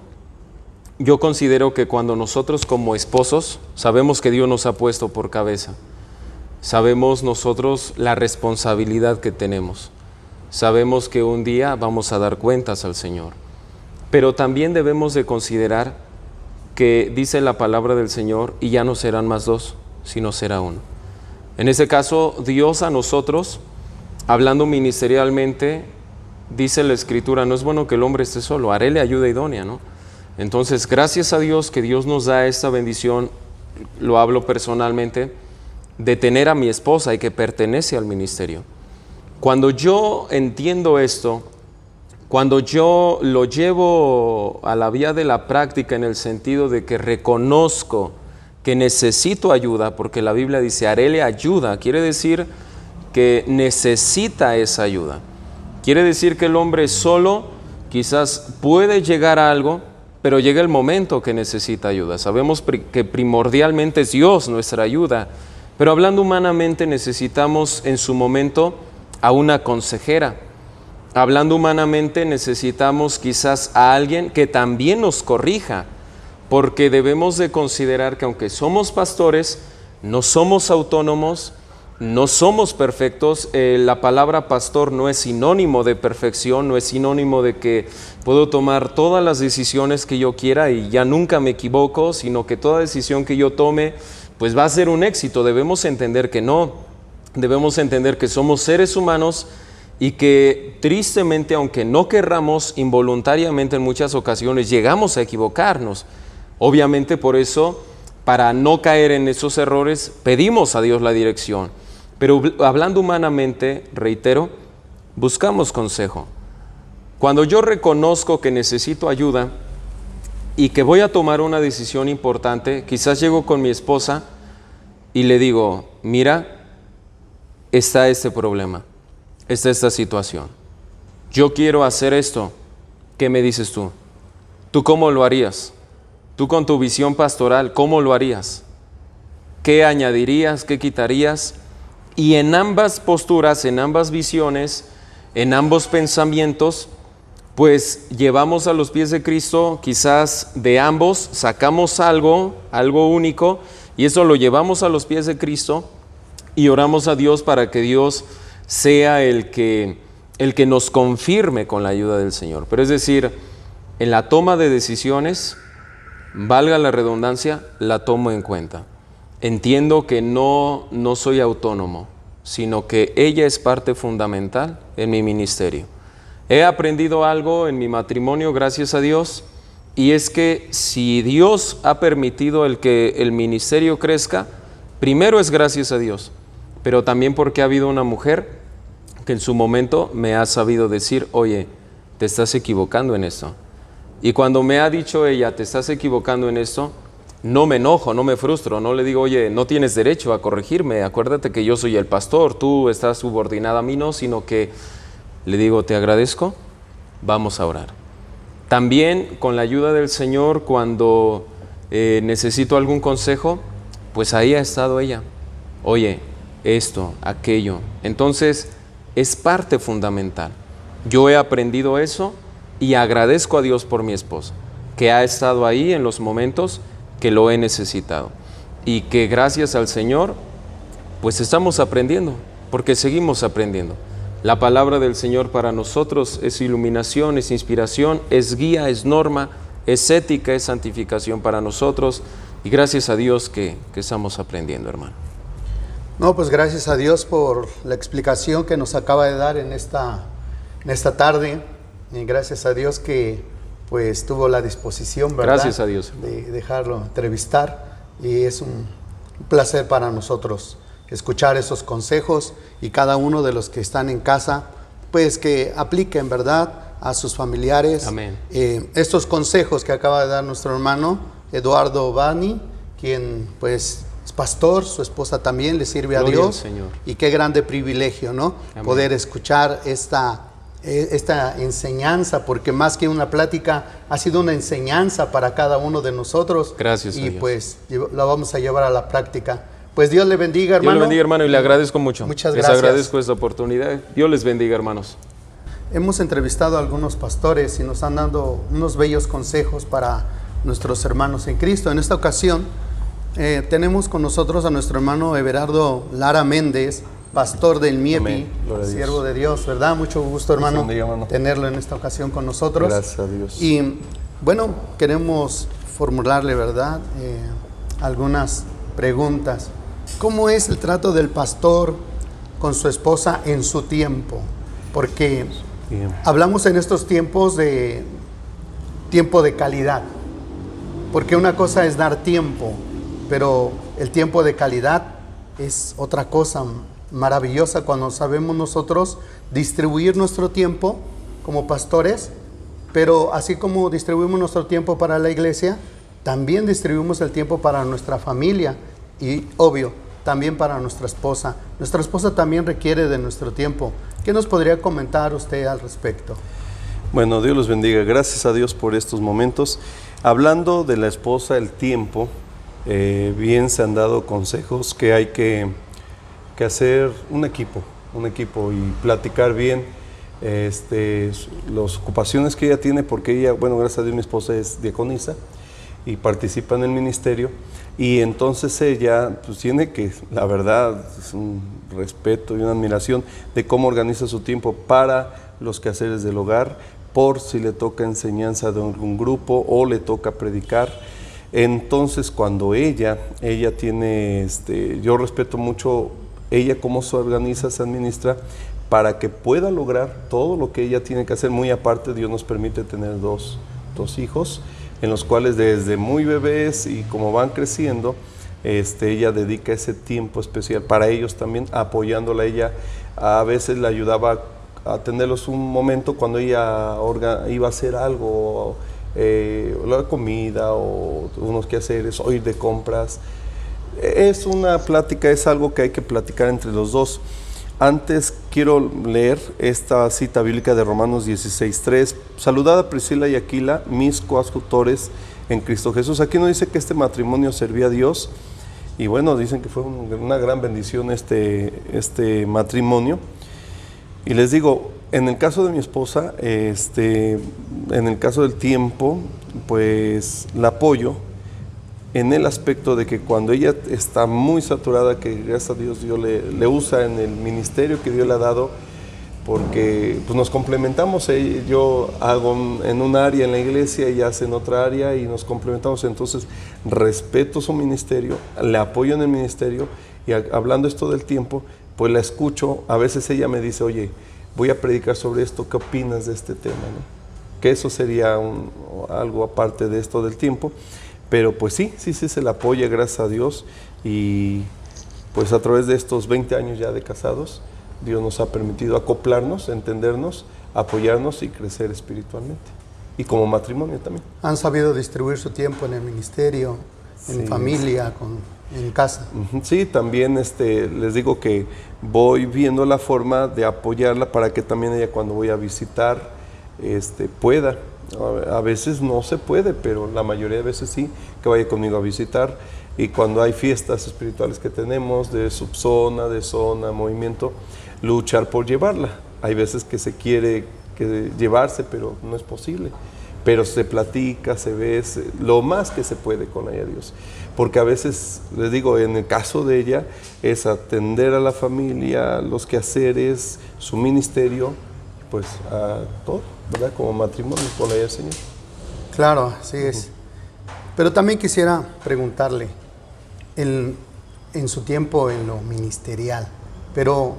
yo considero que cuando nosotros como esposos sabemos que Dios nos ha puesto por cabeza, sabemos nosotros la responsabilidad que tenemos, sabemos que un día vamos a dar cuentas al Señor, pero también debemos de considerar que dice la palabra del Señor: y ya no serán más dos, sino será uno. En ese caso, Dios a nosotros, hablando ministerialmente, dice la Escritura: no es bueno que el hombre esté solo, haréle ayuda idónea, ¿no? Entonces, gracias a Dios que Dios nos da esta bendición, lo hablo personalmente, de tener a mi esposa y que pertenece al ministerio. Cuando yo entiendo esto, cuando yo lo llevo a la vía de la práctica en el sentido de que reconozco que necesito ayuda, porque la Biblia dice haréle ayuda, quiere decir que necesita esa ayuda. Quiere decir que el hombre solo quizás puede llegar a algo, pero llega el momento que necesita ayuda. Sabemos que primordialmente es Dios nuestra ayuda, pero hablando humanamente necesitamos en su momento a una consejera. Hablando humanamente necesitamos quizás a alguien que también nos corrija, porque debemos de considerar que aunque somos pastores, no somos autónomos, no somos perfectos. La palabra pastor no es sinónimo de perfección, no es sinónimo de que puedo tomar todas las decisiones que yo quiera y ya nunca me equivoco, sino que toda decisión que yo tome pues va a ser un éxito. Debemos entender que no, debemos entender que somos seres humanos y que tristemente, aunque no querramos, involuntariamente en muchas ocasiones llegamos a equivocarnos. Obviamente por eso, para no caer en esos errores, pedimos a Dios la dirección. Pero hablando humanamente, reitero, buscamos consejo. Cuando yo reconozco que necesito ayuda y que voy a tomar una decisión importante, quizás llego con mi esposa y le digo: mira, está este problema, está esta situación. Yo quiero hacer esto. ¿Qué me dices tú? ¿Tú cómo lo harías? Tú con tu visión pastoral, ¿cómo lo harías? ¿Qué añadirías? ¿Qué quitarías? Y en ambas posturas, en ambas visiones, en ambos pensamientos, pues llevamos a los pies de Cristo, quizás de ambos sacamos algo único, y eso lo llevamos a los pies de Cristo y oramos a Dios para que Dios sea el que nos confirme con la ayuda del Señor. Pero es decir, en la toma de decisiones, valga la redundancia, la tomo en cuenta. Entiendo que no soy autónomo, sino que ella es parte fundamental en mi ministerio. He aprendido algo en mi matrimonio, gracias a Dios, y es que si Dios ha permitido el que el ministerio crezca, primero es gracias a Dios, pero también porque ha habido una mujer que en su momento me ha sabido decir: oye, te estás equivocando en esto. Y cuando me ha dicho ella: te estás equivocando en esto, no me enojo, no me frustro, no le digo: oye, no tienes derecho a corregirme, acuérdate que yo soy el pastor, tú estás subordinada a mí, no, sino que le digo: te agradezco, vamos a orar. También con la ayuda del Señor, cuando necesito algún consejo, pues ahí ha estado ella: oye, esto, aquello. Entonces es parte fundamental. Yo he aprendido eso y agradezco a Dios por mi esposa, que ha estado ahí en los momentos que lo he necesitado, y que gracias al Señor pues estamos aprendiendo, porque seguimos aprendiendo. La palabra del Señor para nosotros es iluminación, es inspiración, es guía, es norma, es ética, es santificación para nosotros, y gracias a Dios que estamos aprendiendo, hermano. No, pues gracias a Dios por la explicación que nos acaba de dar en esta tarde, y gracias a Dios que pues tuvo la disposición, ¿verdad? Gracias a Dios, de dejarlo entrevistar, y es un placer para nosotros escuchar esos consejos, y cada uno de los que están en casa pues que apliquen, ¿verdad?, a sus familiares. Amén. Estos consejos que acaba de dar nuestro hermano Eduardo Bani, quien pues es pastor, su esposa también le sirve a Gloria Dios. al Señor. Y qué grande privilegio, ¿no? Amén. Poder escuchar esta enseñanza, porque más que una plática, ha sido una enseñanza para cada uno de nosotros. Gracias a Y Dios. pues la vamos a llevar a la práctica. Pues Dios le bendiga, hermano. Dios le bendiga, hermano, y le agradezco mucho. Muchas Les gracias. agradezco esta oportunidad. Dios les bendiga, hermanos. Hemos entrevistado a algunos pastores y nos han dado unos bellos consejos para nuestros hermanos en Cristo. En esta ocasión tenemos con nosotros a nuestro hermano Everardo Lara Méndez, pastor del MIEPI, Amén. Gloria a Dios. siervo de Dios, ¿verdad? Mucho gusto, hermano, bendiga, hermano. tenerlo en esta ocasión con nosotros. Gracias a Dios. Y bueno, queremos formularle, ¿verdad?, algunas preguntas. ¿Cómo es el trato del pastor con su esposa en su tiempo? Porque Bien. hablamos en estos tiempos de tiempo de calidad. Porque una cosa es dar tiempo, pero el tiempo de calidad es otra cosa maravillosa cuando sabemos nosotros distribuir nuestro tiempo como pastores, pero así como distribuimos nuestro tiempo para la iglesia, también distribuimos el tiempo para nuestra familia y, obvio, también para nuestra esposa. Nuestra esposa también requiere de nuestro tiempo. ¿Qué nos podría comentar usted al respecto? Bueno, Dios los bendiga. Gracias a Dios por estos momentos. Hablando de la esposa, el tiempo, bien se han dado consejos que hay que hacer un equipo y platicar bien las ocupaciones que ella tiene, porque ella, bueno, gracias a Dios mi esposa es diaconisa y participa en el ministerio, y entonces ella pues tiene que, la verdad, es un respeto y una admiración de cómo organiza su tiempo para los quehaceres del hogar, por si le toca enseñanza de algún grupo o le toca predicar. Entonces cuando ella tiene, yo respeto mucho ella cómo se organiza, se administra, para que pueda lograr todo lo que ella tiene que hacer. Muy aparte, Dios nos permite tener dos hijos, en los cuales desde muy bebés y como van creciendo, ella dedica ese tiempo especial para ellos también, apoyándola. Ella a veces le ayudaba a tenerlos un momento cuando ella iba a hacer algo, la comida o unos quehaceres, o ir de compras. Es una plática, es algo que hay que platicar entre los dos. Antes quiero leer esta cita bíblica de Romanos 16:3. Saludad a Priscila y Aquila, mis coautores en Cristo Jesús. Aquí nos dice que este matrimonio servía a Dios, y bueno, dicen que fue una gran bendición este matrimonio. Y les digo, en el caso de mi esposa, en el caso del tiempo, pues la apoyo en el aspecto de que cuando ella está muy saturada, que gracias a Dios le usa en el ministerio que Dios le ha dado, porque pues nos complementamos. Yo hago en un área en la iglesia, ella hace en otra área y nos complementamos. Entonces respeto su ministerio, le apoyo en el ministerio, y hablando esto del tiempo, pues la escucho. A veces ella me dice, oye, voy a predicar sobre esto, ¿qué opinas de este tema?, ¿no? Que eso sería algo aparte de esto del tiempo. Pero pues sí se le apoya, gracias a Dios, y pues a través de estos 20 años ya de casados, Dios nos ha permitido acoplarnos, entendernos, apoyarnos y crecer espiritualmente. Y como matrimonio también. ¿Han sabido distribuir su tiempo en el ministerio, en familia, en casa? Sí, también les digo que voy viendo la forma de apoyarla para que también ella, cuando voy a visitar, pueda. A veces no se puede, pero la mayoría de veces sí, que vaya conmigo a visitar. Y cuando hay fiestas espirituales que tenemos de subzona, de zona, movimiento, luchar por llevarla. Hay veces que se quiere llevarse, pero no es posible. Pero se platica, se ve lo más que se puede con ella, Dios. Porque a veces, les digo, en el caso de ella, es atender a la familia, los quehaceres, su ministerio, pues a todo, ¿verdad? Como matrimonio, con ella, Señor. Claro, así es. Pero también quisiera preguntarle, en su tiempo en lo ministerial, pero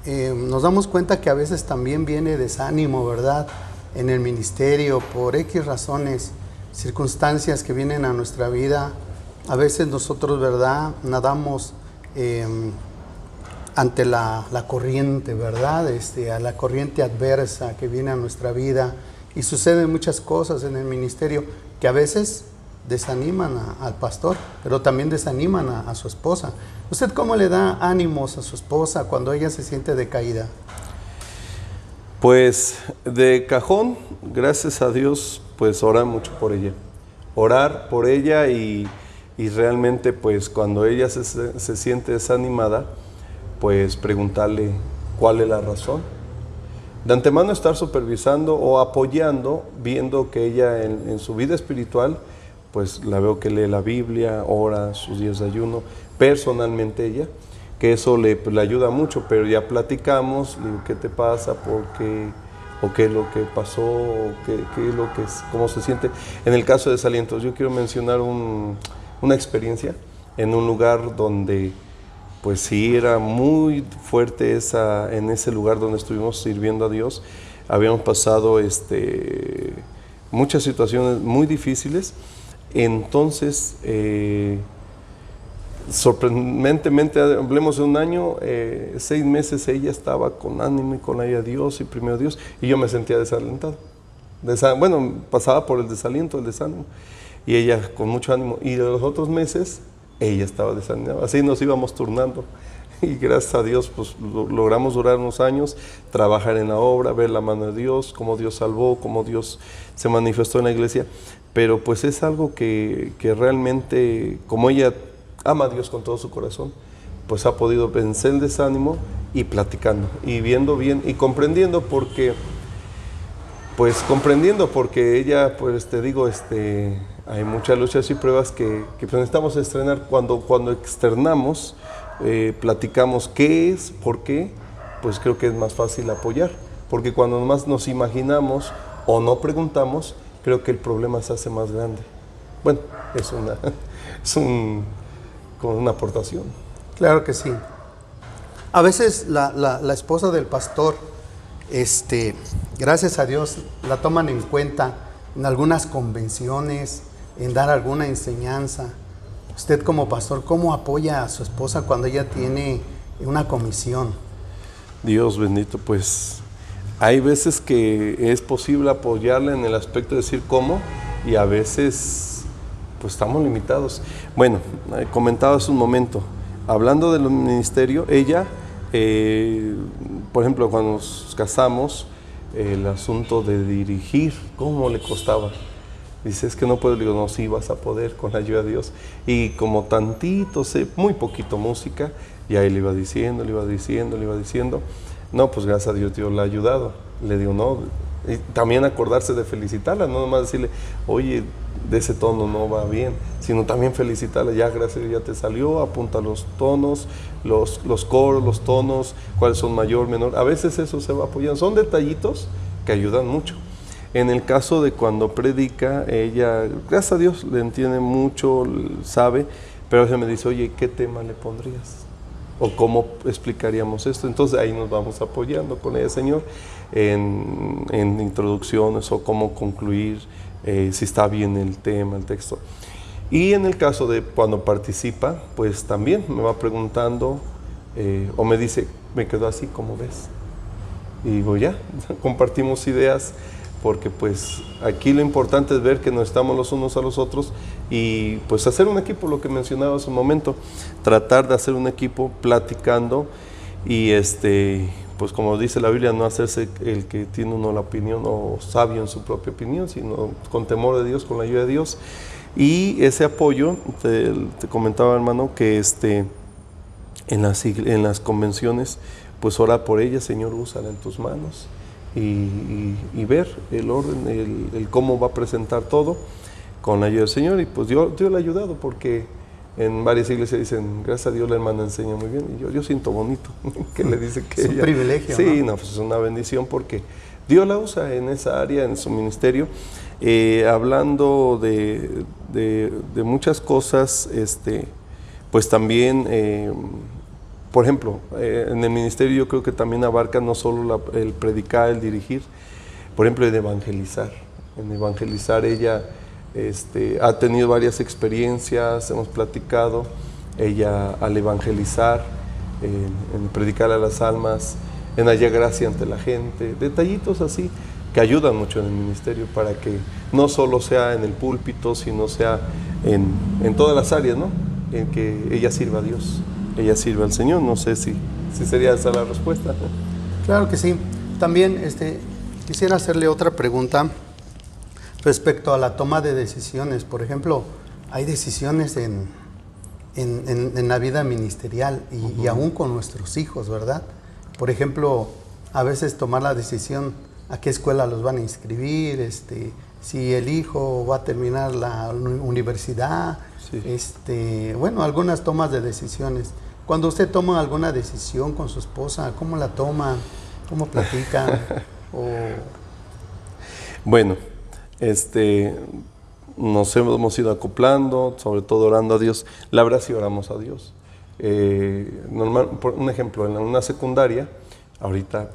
nos damos cuenta que a veces también viene desánimo, ¿verdad?, en el ministerio, por X razones, circunstancias que vienen a nuestra vida. A veces nosotros, ¿verdad?, nadamos ante la corriente, ¿verdad?, a la corriente adversa que viene a nuestra vida, y suceden muchas cosas en el ministerio que a veces desaniman al pastor, pero también desaniman a su esposa. ¿Usted cómo le da ánimos a su esposa cuando ella se siente decaída? Pues de cajón, gracias a Dios, pues orar mucho por ella. Orar por ella y realmente pues cuando ella se siente desanimada, pues preguntarle cuál es la razón. De antemano estar supervisando o apoyando, viendo que ella en su vida espiritual, pues la veo que lee la Biblia, ora sus días de ayuno, personalmente ella, que eso le ayuda mucho, pero ya platicamos, le digo, ¿qué te pasa? ¿Por qué? ¿O qué es lo que pasó? ¿O qué es lo que cómo se siente? En el caso de desalientos, yo quiero mencionar una experiencia en un lugar donde, pues sí, era muy fuerte en ese lugar donde estuvimos sirviendo a Dios. Habíamos pasado muchas situaciones muy difíciles. Entonces, sorprendentemente, hablemos de un año, 6 meses ella estaba con ánimo y con la ayuda de Dios y primero Dios, y yo me sentía desalentado. Bueno, pasaba por el desaliento, el desánimo, y ella con mucho ánimo. Y de los otros meses, ella estaba desanimada. Así nos íbamos turnando. Y gracias a Dios, pues logramos durar unos años, trabajar en la obra, ver la mano de Dios, cómo Dios salvó, cómo Dios se manifestó en la iglesia. Pero pues es algo que realmente, como ella ama a Dios con todo su corazón, pues ha podido vencer el desánimo y platicando, y viendo bien, y comprendiendo porque ella, pues te digo, hay muchas luchas y pruebas que pues necesitamos estrenar. Cuando externamos, platicamos qué es, por qué, pues creo que es más fácil apoyar, porque cuando más nos imaginamos o no preguntamos, creo que el problema se hace más grande. Bueno, con una aportación. Claro que sí. A veces la esposa del pastor, gracias a Dios, la toman en cuenta en algunas convenciones, en dar alguna enseñanza. Usted como pastor, ¿cómo apoya a su esposa cuando ella tiene una comisión? Dios bendito, pues hay veces que es posible apoyarla en el aspecto de decir cómo, y a veces pues estamos limitados. Bueno, comentaba hace un momento, hablando del ministerio, ella, por ejemplo, cuando nos casamos, el asunto de dirigir, ¿cómo le costaba? Dice, es que no puedo. Le digo, no, sí vas a poder con la ayuda de Dios. Y como tantito, muy poquito música, y ahí le iba diciendo. No, pues gracias a Dios la ha ayudado. Le digo, no, y también acordarse de felicitarla, no nomás decirle, oye, de ese tono no va bien, sino también felicitarla, ya gracias a Dios ya te salió, apunta los tonos, los coros, los tonos, cuáles son mayor, menor. A veces eso se va apoyando, son detallitos que ayudan mucho. En el caso de cuando predica, ella, gracias a Dios, le entiende mucho, sabe, pero a veces me dice, oye, ¿qué tema le pondrías? ¿O cómo explicaríamos esto? Entonces ahí nos vamos apoyando con ella, Señor, en introducciones o cómo concluir, si está bien el tema, el texto. Y en el caso de cuando participa, pues también me va preguntando o me dice, me quedó así, ¿cómo ves? Y digo, ya, compartimos ideas, porque pues aquí lo importante es ver que nos estamos los unos a los otros y pues hacer un equipo, lo que mencionaba hace un momento, tratar de hacer un equipo platicando y pues como dice la Biblia, no hacerse el que tiene uno la opinión o sabio en su propia opinión, sino con temor de Dios, con la ayuda de Dios. Y ese apoyo, te comentaba, hermano, que en las convenciones, pues ora por ella, Señor, úsala en tus manos. Y ver el orden, el cómo va a presentar todo con la ayuda del Señor. Y pues Dios le ha ayudado, porque en varias iglesias dicen, gracias a Dios la hermana enseña muy bien. Y yo siento bonito que le dice que es un privilegio, sí, ¿no? Pues es una bendición, porque Dios la usa en esa área, en su ministerio. Hablando de muchas cosas, pues también... por ejemplo, en el ministerio yo creo que también abarca no solo el predicar, el dirigir, por ejemplo, el evangelizar. En evangelizar ella ha tenido varias experiencias, hemos platicado, ella al evangelizar, en predicar a las almas, en hallar gracia ante la gente, detallitos así, que ayudan mucho en el ministerio para que no solo sea en el púlpito, sino sea en todas las áreas, ¿no? En que ella sirva a Dios, ella sirva al Señor. No sé si sería esa la respuesta. Claro que sí. También quisiera hacerle otra pregunta respecto a la toma de decisiones. Por ejemplo, hay decisiones en la vida ministerial y aún con nuestros hijos, ¿verdad? Por ejemplo, a veces tomar la decisión a qué escuela los van a inscribir, si el hijo va a terminar la universidad, Sí. bueno, algunas tomas de decisiones. Cuando usted toma alguna decisión con su esposa, ¿cómo la toma? ¿Cómo platican? Bueno, nos hemos ido acoplando, sobre todo orando a Dios. La verdad sí oramos a Dios. Por un ejemplo, en una secundaria, ahorita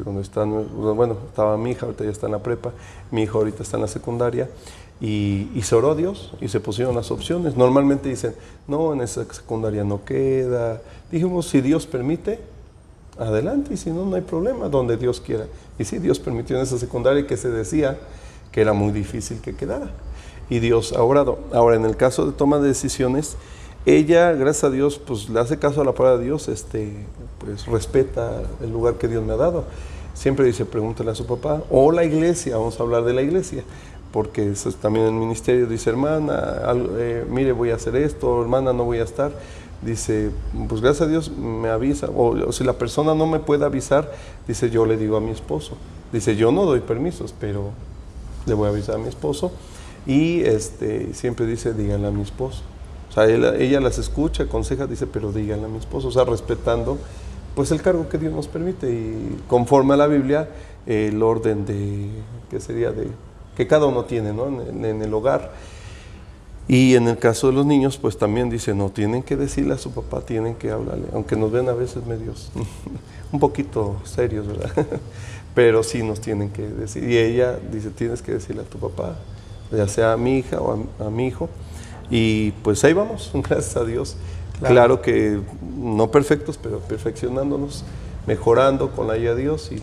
donde estaba mi hija, ahorita ya está en la prepa, mi hijo ahorita está en la secundaria, y se oró a Dios y se pusieron las opciones. Normalmente dicen, no, en esa secundaria no queda. Dijimos, si Dios permite, adelante, y si no, no hay problema, donde Dios quiera. Y sí, Dios permitió en esa secundaria que se decía que era muy difícil que quedara. Y Dios ha obrado. Ahora, en el caso de toma de decisiones, ella, gracias a Dios, pues le hace caso a la palabra de Dios, pues respeta el lugar que Dios me ha dado. Siempre dice, pregúntale a su papá, o la iglesia, vamos a hablar de la iglesia, porque eso es también el ministerio, dice, hermana, mire, voy a hacer esto, hermana, no voy a estar. Dice, pues gracias a Dios me avisa, o si la persona no me puede avisar, dice, yo le digo a mi esposo. Dice, yo no doy permisos, pero le voy a avisar a mi esposo. Y siempre dice, díganle a mi esposo. O sea, ella las escucha, aconseja, dice, pero díganle a mi esposo. O sea, respetando pues el cargo que Dios nos permite y conforme a la Biblia, el orden que cada uno tiene, ¿no? en el hogar. Y en el caso de los niños, pues también dice, no, tienen que decirle a su papá, tienen que hablarle, aunque nos ven a veces medios un poquito serios, ¿verdad? Pero sí nos tienen que decir. Y ella dice, tienes que decirle a tu papá, ya sea a mi hija o a mi hijo. Y pues ahí vamos, gracias a Dios. Claro que no perfectos, pero perfeccionándonos, mejorando con la ayuda de Dios y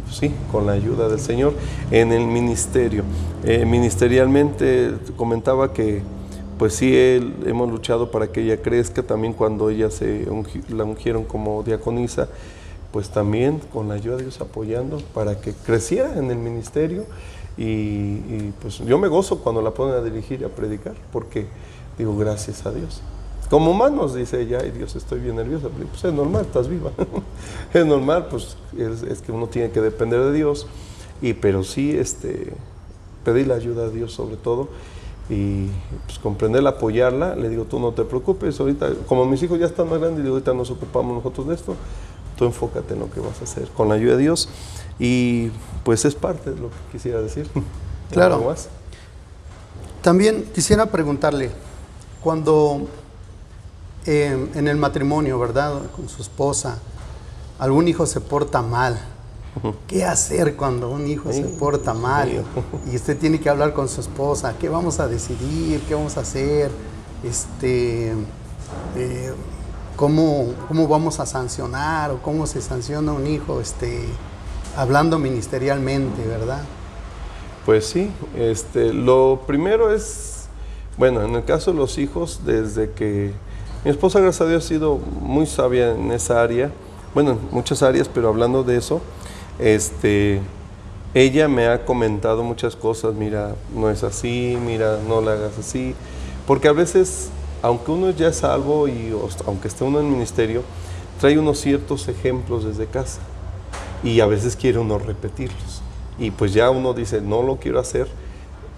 pues sí, con la ayuda del Señor en el ministerio. Ministerialmente comentaba que pues sí, hemos luchado para que ella crezca. También cuando ella la ungieron como diaconisa, pues también con la ayuda de Dios apoyando para que creciera en el ministerio. Y pues yo me gozo cuando la ponen a dirigir y a predicar, porque digo, gracias a Dios. Como humanos, dice ella, ay Dios, estoy bien nerviosa. Pues es normal, estás viva. Es normal, pues es que uno tiene que depender de Dios. Pero sí, pedir la ayuda a Dios sobre todo. Y pues comprenderla, apoyarla. Le digo, tú no te preocupes, ahorita, como mis hijos ya están más grandes, digo, ahorita nos ocupamos nosotros de esto. Tú enfócate en lo que vas a hacer con la ayuda de Dios. Y pues es parte de lo que quisiera decir. Claro. También quisiera preguntarle, cuando en el matrimonio, ¿verdad?, con su esposa, algún hijo se porta mal, ¿qué hacer cuando un hijo se porta mal? Y usted tiene que hablar con su esposa, ¿qué vamos a decidir? ¿Qué vamos a hacer? ¿Cómo vamos a sancionar o cómo se sanciona un hijo, hablando ministerialmente, ¿verdad? Pues sí, lo primero es, bueno, en el caso de los hijos, desde que mi esposa, gracias a Dios, ha sido muy sabia en esa área, bueno, en muchas áreas, pero hablando de eso, ella me ha comentado muchas cosas, mira, no es así, mira, no la hagas así, porque a veces, aunque uno ya es salvo y aunque esté uno en el ministerio, trae unos ciertos ejemplos desde casa y a veces quiere uno repetirlos. Y pues ya uno dice, no lo quiero hacer,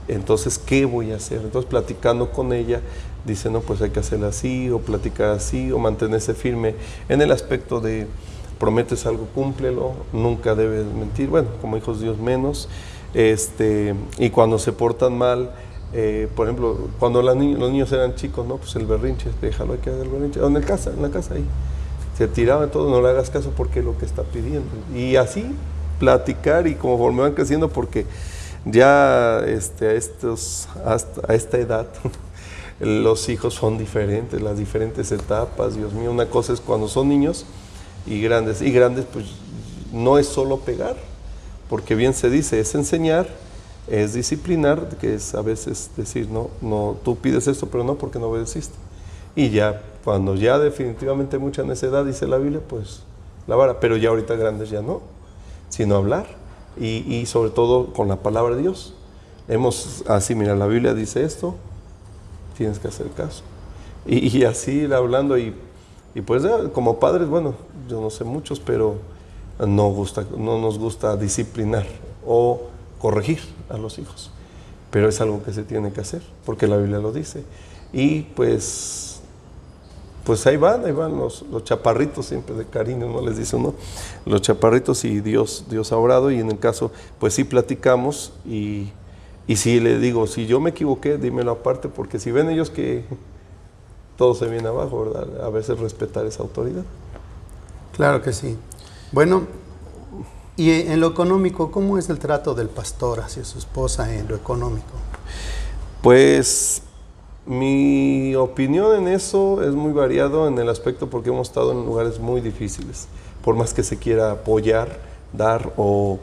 entonces, ¿qué voy a hacer? Entonces, platicando con ella, dice, no, pues hay que hacerlo así, o platicar así, o mantenerse firme en el aspecto de, prometes algo, cúmplelo, nunca debes mentir, bueno, como hijos de Dios menos, y cuando se portan mal, por ejemplo, cuando los niños eran chicos, no, pues el berrinche, déjalo, hay que hacer el berrinche, o en la casa ahí, se tiraba todo, no le hagas caso porque es lo que está pidiendo, y así, platicar, y conforme van creciendo, porque ya a esta edad los hijos son diferentes, las diferentes etapas, Dios mío, una cosa es cuando son niños y grandes pues no es solo pegar, porque bien se dice, es enseñar, es disciplinar, que es a veces decir, no, tú pides esto, pero no porque no obedeciste. Y ya, cuando ya definitivamente mucha necedad, dice la Biblia, pues la vara, pero ya ahorita grandes ya no, sino hablar, y sobre todo con la palabra de Dios. Así, mira, la Biblia dice esto, tienes que hacer caso. Y así ir hablando, y pues ya, como padres, bueno, yo no sé muchos, pero no nos gusta disciplinar o corregir a los hijos, pero es algo que se tiene que hacer, porque la Biblia lo dice. Y pues ahí van los chaparritos, siempre de cariño, no les dice uno, los chaparritos, y Dios ha obrado, y en el caso, pues sí platicamos, y si le digo, si yo me equivoqué, dímelo aparte, porque si ven ellos que todo se viene abajo, ¿verdad? A veces respetar esa autoridad. Claro que sí. Bueno, y en lo económico, ¿cómo es el trato del pastor hacia su esposa en lo económico? Pues mi opinión en eso es muy variado en el aspecto, porque hemos estado en lugares muy difíciles, por más que se quiera apoyar, dar, o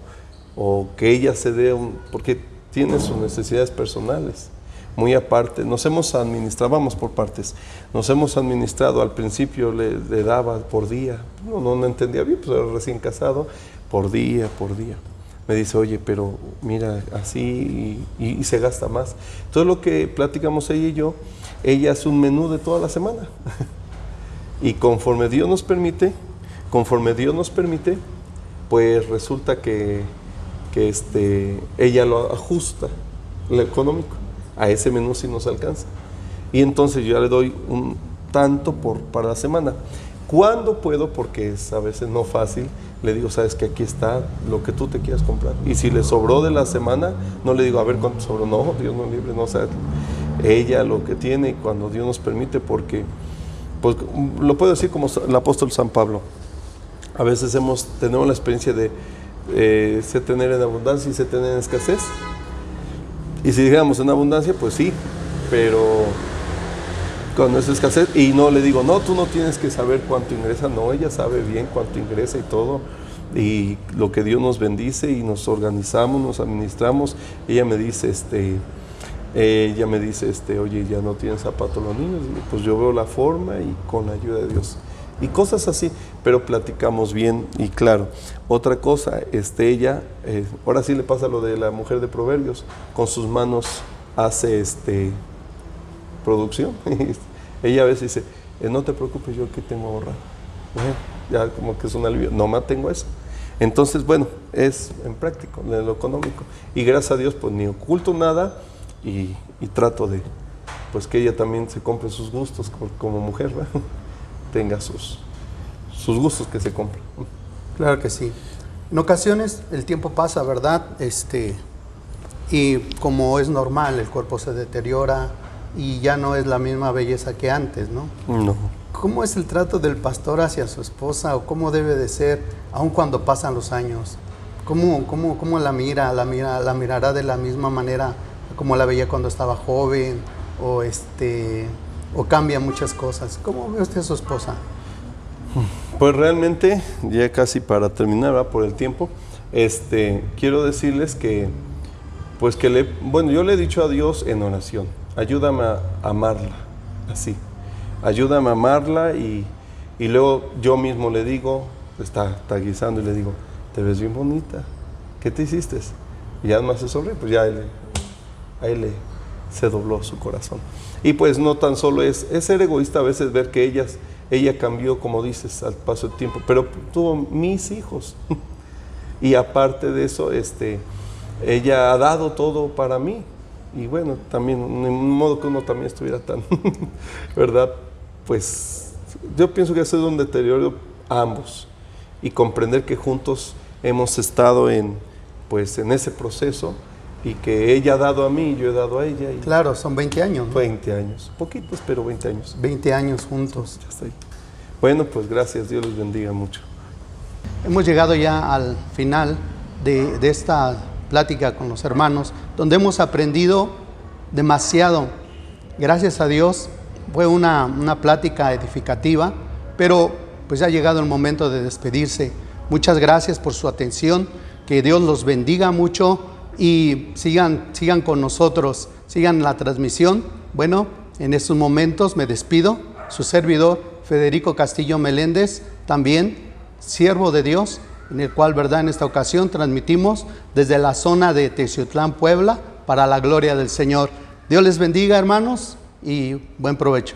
que ella se dé porque tiene sus necesidades personales. Muy aparte, vamos por partes, nos hemos administrado. Al principio le daba por día, no entendía bien, pues era recién casado, por día. Me dice, oye, pero mira, así, y se gasta más. Todo lo que platicamos ella y yo, ella hace un menú de toda la semana. Y conforme Dios nos permite, pues resulta que ella lo ajusta, lo económico. A ese menú sí nos alcanza. Y entonces yo ya le doy un tanto para la semana. Cuando puedo, porque es a veces no fácil, le digo, sabes que aquí está lo que tú te quieras comprar. Y si le sobró de la semana, no le digo, a ver cuánto sobró. No, Dios no libre, no, o sea, ella lo que tiene, y cuando Dios nos permite, porque, pues, lo puedo decir como el apóstol San Pablo. A veces tenemos la experiencia de sé tener en abundancia y sé tener en escasez. Y si dijéramos en abundancia, pues sí, pero cuando es escasez, y no le digo, no, tú no tienes que saber cuánto ingresa, no, ella sabe bien cuánto ingresa y todo, y lo que Dios nos bendice, y nos organizamos, nos administramos. Ella me dice, oye, ya no tienen zapatos los niños, y pues yo veo la forma, y con la ayuda de Dios, y cosas así, pero platicamos bien. Y claro, otra cosa, ella, ahora sí le pasa lo de la mujer de Proverbios, con sus manos hace producción. Ella a veces dice, no te preocupes, yo aquí tengo ahorrado. Bueno, ya como que es un alivio, nomás tengo eso. Entonces, bueno, es en práctico, en lo económico, y gracias a Dios, pues ni oculto nada, y trato de, pues, que ella también se compre sus gustos como mujer, ¿verdad? Tenga sus gustos que se compren. Claro que sí. En ocasiones el tiempo pasa, ¿verdad? Y como es normal, el cuerpo se deteriora y ya no es la misma belleza que antes, ¿no? No. ¿Cómo es el trato del pastor hacia su esposa, o cómo debe de ser, aun cuando pasan los años? ¿Cómo la mira? ¿La mirará de la misma manera como la veía cuando estaba joven? ¿O cambia muchas cosas? ¿Cómo ve usted a su esposa? Pues realmente, ya casi para terminar, ¿verdad? Por el tiempo, quiero decirles que, pues yo le he dicho a Dios en oración, ayúdame a amarla, así, ayúdame a amarla, y luego yo mismo le digo, está guisando, y le digo, te ves bien bonita, ¿qué te hiciste? Y ya me hace sonreír, pues ya ahí se dobló su corazón. Y pues no tan solo es ser egoísta a veces, ver que ella cambió, como dices, al paso del tiempo, pero tuvo mis hijos. Y aparte de eso, ella ha dado todo para mí. Y bueno, también, en un modo que uno también estuviera tan, ¿verdad? Pues yo pienso que ha sido un deterioro a ambos. Y comprender que juntos hemos estado en ese proceso, y que ella ha dado a mí y yo he dado a ella. Y claro, son 20 años, ¿no? 20 años, poquitos, pero 20 años. 20 años juntos. Ya está ahí. Bueno, pues gracias, Dios los bendiga mucho. Hemos llegado ya al final de esta plática con los hermanos, donde hemos aprendido demasiado. Gracias a Dios, fue una plática edificativa, pero pues ha llegado el momento de despedirse. Muchas gracias por su atención. Que Dios los bendiga mucho y sigan con nosotros, sigan la transmisión. Bueno, en estos momentos me despido. Su servidor, Federico Castillo Meléndez, también siervo de Dios, en el cual, ¿verdad?, en esta ocasión transmitimos desde la zona de Teciutlán, Puebla, para la gloria del Señor. Dios les bendiga, hermanos, y buen provecho.